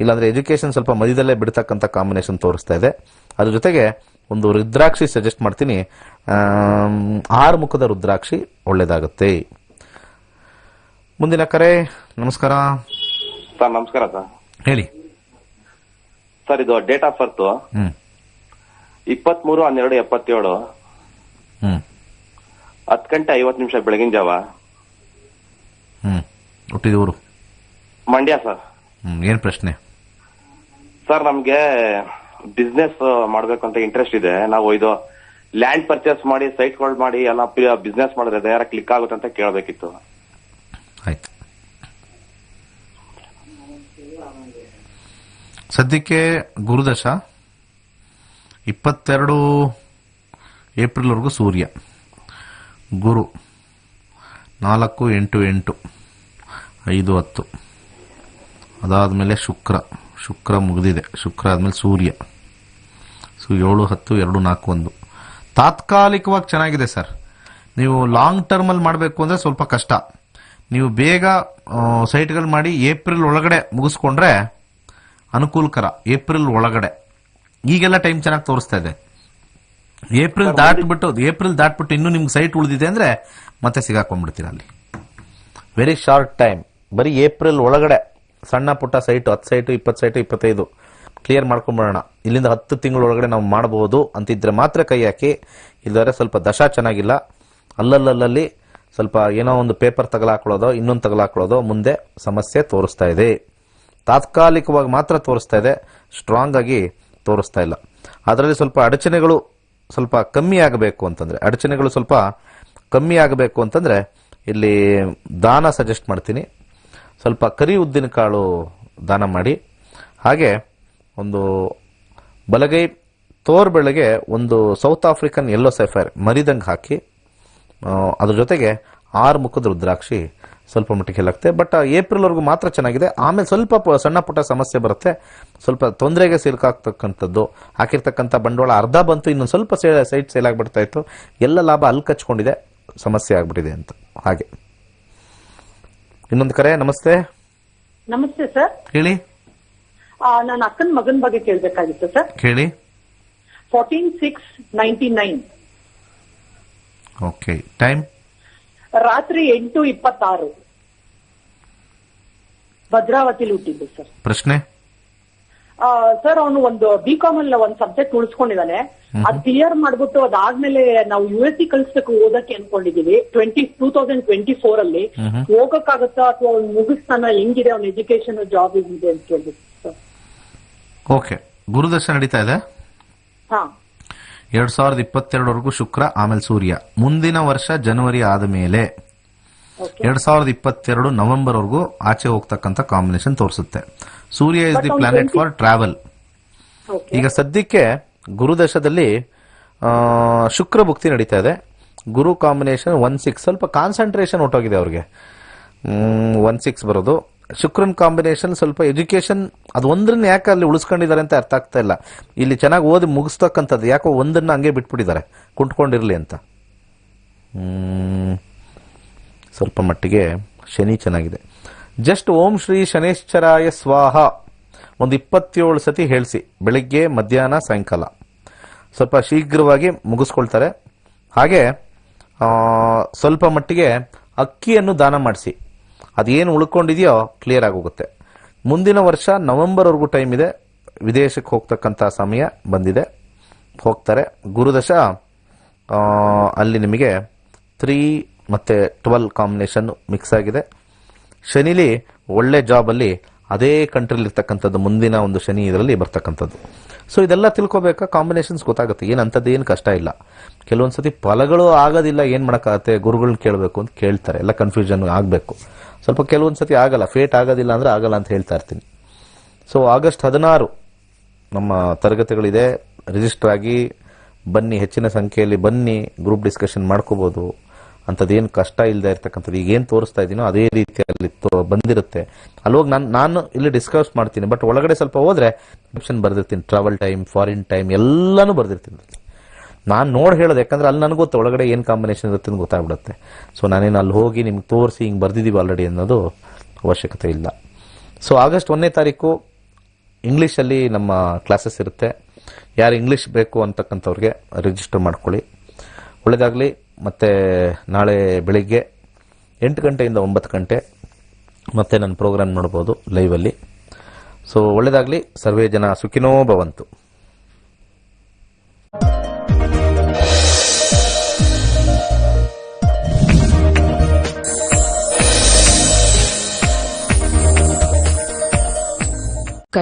ಇಲ್ಲಾಂದ್ರೆ ಎಜುಕೇಶನ್ ಸ್ವಲ್ಪ ಮಧ್ಯದಲ್ಲೇ ಬಿಡ್ತಕ್ಕಂಥ ಕಾಂಬಿನೇಷನ್ ತೋರಿಸ್ತಾ ಇದೆ. ಅದ್ರ ಜೊತೆಗೆ ಒಂದು ರುದ್ರಾಕ್ಷಿ ಸಜೆಸ್ಟ್ ಮಾಡ್ತೀನಿ. 6 ಮುಖದ ರುದ್ರಾಕ್ಷಿ ಒಳ್ಳೇದಾಗುತ್ತೆ. ಮುಂದಿನ ಕರೆ. ನಮಸ್ಕಾರ ಸರ್. ನಮಸ್ಕಾರ ಸರ್. ಹೇಳಿ ಸರ್, ಇದು ಡೇಟ್ ಆಫ್ ಬರ್ತ್ 23/12/77 10:50 ಬೆಳಗಿನ ಜಾವ. ಹುಟ್ಟಿದ ಊರು ಮಂಡ್ಯ ಸರ್. ಏನ್ ಪ್ರಶ್ನೆ ಸರ್? ನಮ್ಗೆ ಬಿಸ್ನೆಸ್ ಮಾಡ್ಬೇಕು ಅಂತ ಇಂಟ್ರೆಸ್ಟ್ ಇದೆ. ನಾವು ಇದು ಲ್ಯಾಂಡ್ ಪರ್ಚೇಸ್ ಮಾಡಿ ಸೈಟ್ಗಳು ಮಾಡಿ ಎಲ್ಲ ಬಿಸ್ನೆಸ್ ಮಾಡಿದ್ರೆ ಯಾರ ಕ್ಲಿಕ್ ಆಗುತ್ತೆ ಅಂತ ಕೇಳಬೇಕಿತ್ತು. ಆಯ್ತು. ಸದ್ಯಕ್ಕೆ ಗುರುದಶ 22 ಏಪ್ರಿಲ್ವರೆಗೂ ಸೂರ್ಯ, ಗುರು 4, 8, 8, 5, 10. ಅದಾದಮೇಲೆ ಶುಕ್ರ ಮುಗಿದಿದೆ. ಶುಕ್ರ ಆದಮೇಲೆ ಸೂರ್ಯ. 7, 10, 2, 4, 1. ತಾತ್ಕಾಲಿಕವಾಗಿ ಚೆನ್ನಾಗಿದೆ ಸರ್. ನೀವು ಲಾಂಗ್ ಟರ್ಮಲ್ಲಿ ಮಾಡಬೇಕು ಅಂದರೆ ಸ್ವಲ್ಪ ಕಷ್ಟ. ನೀವು ಬೇಗ ಸೈಟ್ಗಳು ಮಾಡಿ ಏಪ್ರಿಲ್ ಒಳಗಡೆ ಮುಗಿಸ್ಕೊಂಡ್ರೆ ಅನುಕೂಲಕರ. ಏಪ್ರಿಲ್ ಒಳಗಡೆ ಈಗೆಲ್ಲ ಟೈಮ್ ಚೆನ್ನಾಗಿ ತೋರಿಸ್ತಾ ಇದೆ. ಏಪ್ರಿಲ್ ದಾಟ್ಬಿಟ್ಟು ಇನ್ನೂ ನಿಮ್ಗೆ ಸೈಟ್ ಉಳಿದಿದೆ ಅಂದರೆ ಮತ್ತೆ ಸಿಗಾಕೊಂಡ್ಬಿಡ್ತೀರ ಅಲ್ಲಿ. Very short time. ಬರೀ ಏಪ್ರಿಲ್ ಒಳಗಡೆ ಸಣ್ಣ ಪುಟ್ಟ ಸೈಟು 10 ಸೈಟು 20 ಸೈಟು 25 ಕ್ಲಿಯರ್ ಮಾಡ್ಕೊಂಡ್ಬಿಡೋಣ. ಇಲ್ಲಿಂದ 10 ತಿಂಗಳೊಳಗಡೆ ನಾವು ಮಾಡಬಹುದು ಅಂತಿದ್ರೆ ಮಾತ್ರ ಕೈ ಹಾಕಿ. ಇಲ್ಲದ್ರೆ ಸ್ವಲ್ಪ ದಶಾ ಚೆನ್ನಾಗಿಲ್ಲ, ಅಲ್ಲಲ್ಲಿ ಸ್ವಲ್ಪ ಏನೋ ಒಂದು ಪೇಪರ್ ತಗಲಾಕೊಳ್ಳೋದೋ ಇನ್ನೊಂದು ತಗಲಾಕೊಳ್ಳೋದೋ ಮುಂದೆ ಸಮಸ್ಯೆ ತೋರಿಸ್ತಾ ಇದೆ. ತಾತ್ಕಾಲಿಕವಾಗಿ ಮಾತ್ರ ತೋರಿಸ್ತಾ ಇದೆ, ಸ್ಟ್ರಾಂಗ್ ಆಗಿ ತೋರಿಸ್ತಾ ಇಲ್ಲ. ಅದರಲ್ಲಿ ಸ್ವಲ್ಪ ಅಡಚಣೆಗಳು ಸ್ವಲ್ಪ ಕಮ್ಮಿ ಆಗಬೇಕು ಅಂತಂದ್ರೆ ಇಲ್ಲಿ ದಾನ ಸಜೆಸ್ಟ್ ಮಾಡ್ತೀನಿ. ಸ್ವಲ್ಪ ಕರಿ ಉದ್ದಿನ ಕಾಳು ದಾನ ಮಾಡಿ. ಹಾಗೆ ಒಂದು ಬಲಗೈ ತೋರ್ಬೆಳಗ್ಗೆ ಒಂದು ಸೌತ್ ಆಫ್ರಿಕನ್ ಯೆಲ್ಲೋ ಸೈಫೈರ್ ಮರಿದಂಗೆ ಹಾಕಿ, ಅದ್ರ ಜೊತೆಗೆ 6 ಮುಖದ ರುದ್ರಾಕ್ಷಿ ಸ್ವಲ್ಪ ಮಟ್ಟಿಗೆ ಹೇಳಾಗುತ್ತೆ. ಬಟ್ ಏಪ್ರಿಲ್ವರೆಗೂ ಮಾತ್ರ ಚೆನ್ನಾಗಿದೆ. ಆಮೇಲೆ ಸ್ವಲ್ಪ ಸಣ್ಣ ಪುಟ್ಟ ಸಮಸ್ಯೆ ಬರುತ್ತೆ. ಸ್ವಲ್ಪ ತೊಂದರೆಗೆ ಸಿಲುಕಾಗ್ತಕ್ಕಂಥದ್ದು. ಹಾಕಿರ್ತಕ್ಕಂಥ ಬಂಡವಾಳ ಅರ್ಧ ಬಂತು, ಇನ್ನೊಂದು ಸ್ವಲ್ಪ ಸೈಟ್ ಸೇಲ್ ಆಗಿಬಿಡ್ತಾ ಇತ್ತು. ಎಲ್ಲ ಲಾಭ ಅಲ್ಲಿ ಕಚ್ಕೊಂಡಿದೆ, ಸಮಸ್ಯೆ ಆಗ್ಬಿಟ್ಟಿದೆ ಅಂತ. ಹಾಗೆ ಇನ್ನೊಂದು ಕರೆ. ನಮಸ್ತೆ. ನಮಸ್ತೆ ಸರ್. ಹೇಳಿ. ನನ್ನ ಅಕ್ಕನ ಮಗನ ಬಗ್ಗೆ ಕೇಳಬೇಕಾಗಿತ್ತು ಸರ್. ಹೇಳಿ. 14/6/99. ಓಕೆ. ಟೈಮ್ ರಾತ್ರಿ 8:26. ಭದ್ರಾವತಿಲಿ ಹುಟ್ಟಿದ್ದು ಸರ್. ಪ್ರಶ್ನೆ ಸರ್, ಅವನು ಒಂದು ಬಿಕಾಮ್ ಅಲ್ಲಿ ಒಂದು ಸಬ್ಜೆಕ್ಟ್ ಉಳಿಸ್ಕೊಂಡಿದ್ದಾನೆ. ಅದು ಕ್ಲಿಯರ್ ಮಾಡ್ಬಿಟ್ಟು ಅದಾದ್ಮೇಲೆ ನಾವು US ಕಳಿಸ್ಬೇಕು ಓದಕ್ಕೆ ಅನ್ಕೊಂಡಿದೀವಿ. 2024 ಅಲ್ಲಿ ಹೋಗಕ್ಕಾಗತ್ತಾ ಅಥವಾ ಅವ್ನು ಮುಗಿಸ್ತಾನ? ಹೆಂಗಿದೆ ಅವ್ನ ಎಜುಕೇಶನ್, ಜಾಬ್ ಇದೆ ಅಂತ ಕೇಳ್ಬೇಕು ಸರ್. ಓಕೆ. ಗುರುದಶ ನಡೀತಾ ಇದೆ. 2022ವರೆಗೂ ಶುಕ್ರ, ಆಮೇಲೆ ಸೂರ್ಯ. ಮುಂದಿನ ವರ್ಷ ಜನವರಿ ಆದ ಮೇಲೆ 2022 ನವೆಂಬರ್ ವರೆಗೂ ಆಚೆ ಹೋಗ್ತಕ್ಕಂಥ ಕಾಂಬಿನೇಷನ್ ತೋರಿಸುತ್ತೆ. Surya is the planet for travel. ಈಗ ಸದ್ಯಕ್ಕೆ ಗುರುದಶದಲ್ಲಿ ಶುಕ್ರ ಭುಕ್ತಿ ನಡೀತಾ ಇದೆ. ಗುರು ಕಾಂಬಿನೇಷನ್ 1-6. ಸ್ವಲ್ಪ ಕಾನ್ಸಂಟ್ರೇಷನ್ ಹೊಟ್ಟೋಗಿದೆ ಅವ್ರಿಗೆ. 1-6 ಬರೋದು. ಶುಕ್ರನ್ ಕಾಂಬಿನೇಷನ್ ಸ್ವಲ್ಪ ಎಜುಕೇಶನ್ ಅದು ಒಂದನ್ನ ಯಾಕೆ ಅಲ್ಲಿ ಉಳಿಸ್ಕೊಂಡಿದ್ದಾರೆ ಅಂತ ಅರ್ಥ ಆಗ್ತಾ ಇಲ್ಲ. ಇಲ್ಲಿ ಚೆನ್ನಾಗಿ ಓದಿ ಮುಗಿಸ್ತಕ್ಕಂಥದ್ದು ಯಾಕೋ ಒಂದನ್ನ ಹಂಗೆ ಬಿಟ್ಬಿಟ್ಟಿದ್ದಾರೆ, ಕುಂಟ್ಕೊಂಡಿರ್ಲಿ ಅಂತ. ಸ್ವಲ್ಪ ಮಟ್ಟಿಗೆ ಶನಿ ಚೆನ್ನಾಗಿದೆ. ಜಸ್ಟ್ ಓಂ ಶ್ರೀ ಶನೇಶ್ಚರಾಯ ಸ್ವಾಹ ಒಂದು 27 ಸತಿ ಹೇಳಿಸಿ, ಬೆಳಿಗ್ಗೆ ಮಧ್ಯಾಹ್ನ ಸಾಯಂಕಾಲ. ಸ್ವಲ್ಪ ಶೀಘ್ರವಾಗಿ ಮುಗಿಸ್ಕೊಳ್ತಾರೆ. ಹಾಗೆ ಸ್ವಲ್ಪ ಮಟ್ಟಿಗೆ ಅಕ್ಕಿಯನ್ನು ದಾನ ಮಾಡಿಸಿ, ಅದೇನು ಉಳ್ಕೊಂಡಿದೆಯೋ ಕ್ಲಿಯರ್ ಆಗೋಗುತ್ತೆ. ಮುಂದಿನ ವರ್ಷ ನವೆಂಬರ್ವರೆಗೂ ಟೈಮ್ ಇದೆ. ವಿದೇಶಕ್ಕೆ ಹೋಗ್ತಕ್ಕಂಥ ಸಮಯ ಬಂದಿದೆ, ಹೋಗ್ತಾರೆ. ಗುರುದಶ ಅಲ್ಲಿ ನಿಮಗೆ 3 ಮತ್ತು 12 ಕಾಂಬಿನೇಷನ್ ಮಿಕ್ಸ್ ಆಗಿದೆ. ಶನಿಲಿ ಒಳ್ಳೆ ಜಾಬಲ್ಲಿ ಅದೇ ಕಂಟ್ರಿಲಿ ಇರ್ತಕ್ಕಂಥದ್ದು ಮುಂದಿನ ಒಂದು ಶನಿ ಇದರಲ್ಲಿ ಬರ್ತಕ್ಕಂಥದ್ದು. ಸೊ ಇದೆಲ್ಲ ತಿಳ್ಕೊಬೇಕಾ, ಕಾಂಬಿನೇಷನ್ಸ್ ಗೊತ್ತಾಗುತ್ತೆ. ಏನಂಥದ್ದು ಏನು ಕಷ್ಟ ಇಲ್ಲ. ಕೆಲವೊಂದ್ಸತಿ ಫಲಗಳು ಆಗೋದಿಲ್ಲ, ಏನು ಮಾಡೋಕ್ಕಾಗತ್ತೆ, ಗುರುಗಳನ್ನ ಕೇಳಬೇಕು ಅಂತ ಕೇಳ್ತಾರೆ. ಎಲ್ಲ ಕನ್ಫ್ಯೂಷನ್ ಆಗಬೇಕು. ಸ್ವಲ್ಪ ಕೆಲವೊಂದ್ಸತಿ ಆಗಲ್ಲ, ಫೇಟ್ ಆಗೋದಿಲ್ಲ ಅಂದರೆ ಆಗಲ್ಲ ಅಂತ ಹೇಳ್ತಾ ಇರ್ತೀನಿ. ಸೊ ಆಗಸ್ಟ್ 16 ನಮ್ಮ ತರಗತಿಗಳಿದೆ. ರಿಜಿಸ್ಟರ್ ಆಗಿ ಬನ್ನಿ, ಹೆಚ್ಚಿನ ಸಂಖ್ಯೆಯಲ್ಲಿ ಬನ್ನಿ, ಗ್ರೂಪ್ ಡಿಸ್ಕಷನ್ ಮಾಡ್ಕೋಬೋದು. ಅಂಥದ್ದೇನು ಕಷ್ಟ ಇಲ್ಲದೆ ಇರ್ತಕ್ಕಂಥದ್ದು ಈಗೇನು ತೋರಿಸ್ತಾ ಇದ್ದೀನೋ ಅದೇ ರೀತಿಯಲ್ಲಿ ಬಂದಿರುತ್ತೆ. ಅಲ್ಲೋಗಿ ನಾನು ಇಲ್ಲಿ ಡಿಸ್ಕಸ್ ಮಾಡ್ತೀನಿ. ಬಟ್ ಒಳಗಡೆ ಸ್ವಲ್ಪ ಹೋದ್ರೆ ಆಪ್ಷನ್ ಬರ್ದಿರ್ತೀನಿ. ಟ್ರಾವೆಲ್ ಟೈಮ್, ಫಾರಿನ್ ಟೈಮ್ ಎಲ್ಲಾನು ಬರ್ದಿರ್ತೀನಿ. ನಾನು ನೋಡಿ ಹೇಳೋದು, ಯಾಕಂದ್ರೆ ಅಲ್ಲಿ ನನಗೆ ಗೊತ್ತು ಒಳಗಡೆ ಏನು ಕಾಂಬಿನೇಷನ್ ಇರುತ್ತೆ ಅಂತ ಗೊತ್ತಾಗ್ಬಿಡುತ್ತೆ. ಸೊ ನಾನೇನು ಅಲ್ಲಿ ಹೋಗಿ ನಿಮ್ಗೆ ತೋರಿಸಿ ಹಿಂಗೆ ಬರ್ದಿದ್ದೀವಿ ಆಲ್ರೆಡಿ ಅನ್ನೋದು ಅವಶ್ಯಕತೆ ಇಲ್ಲ. ಸೊ ಆಗಸ್ಟ್ 1ನೇ ತಾರೀಕು ಇಂಗ್ಲೀಷಲ್ಲಿ ನಮ್ಮ ಕ್ಲಾಸಸ್ ಇರುತ್ತೆ. ಯಾರು ಇಂಗ್ಲೀಷ್ ಬೇಕು ಅಂತಕ್ಕಂಥವ್ರಿಗೆ ರಿಜಿಸ್ಟರ್ ಮಾಡ್ಕೊಳ್ಳಿ, ಒಳ್ಳೆಯದಾಗಲಿ. ಮತ್ತು ನಾಳೆ ಬೆಳಿಗ್ಗೆ 8 ಗಂಟೆಯಿಂದ 9 ಗಂಟೆ ಮತ್ತೆ ನನ್ನ ಪ್ರೋಗ್ರಾಮ್ ನೋಡ್ಬೋದು ಲೈವಲ್ಲಿ. ಸೊ ಒಳ್ಳೆಯದಾಗಲಿ. ಸರ್ವೇ ಜನ ಸುಖಿನೋ ಭವಂತು.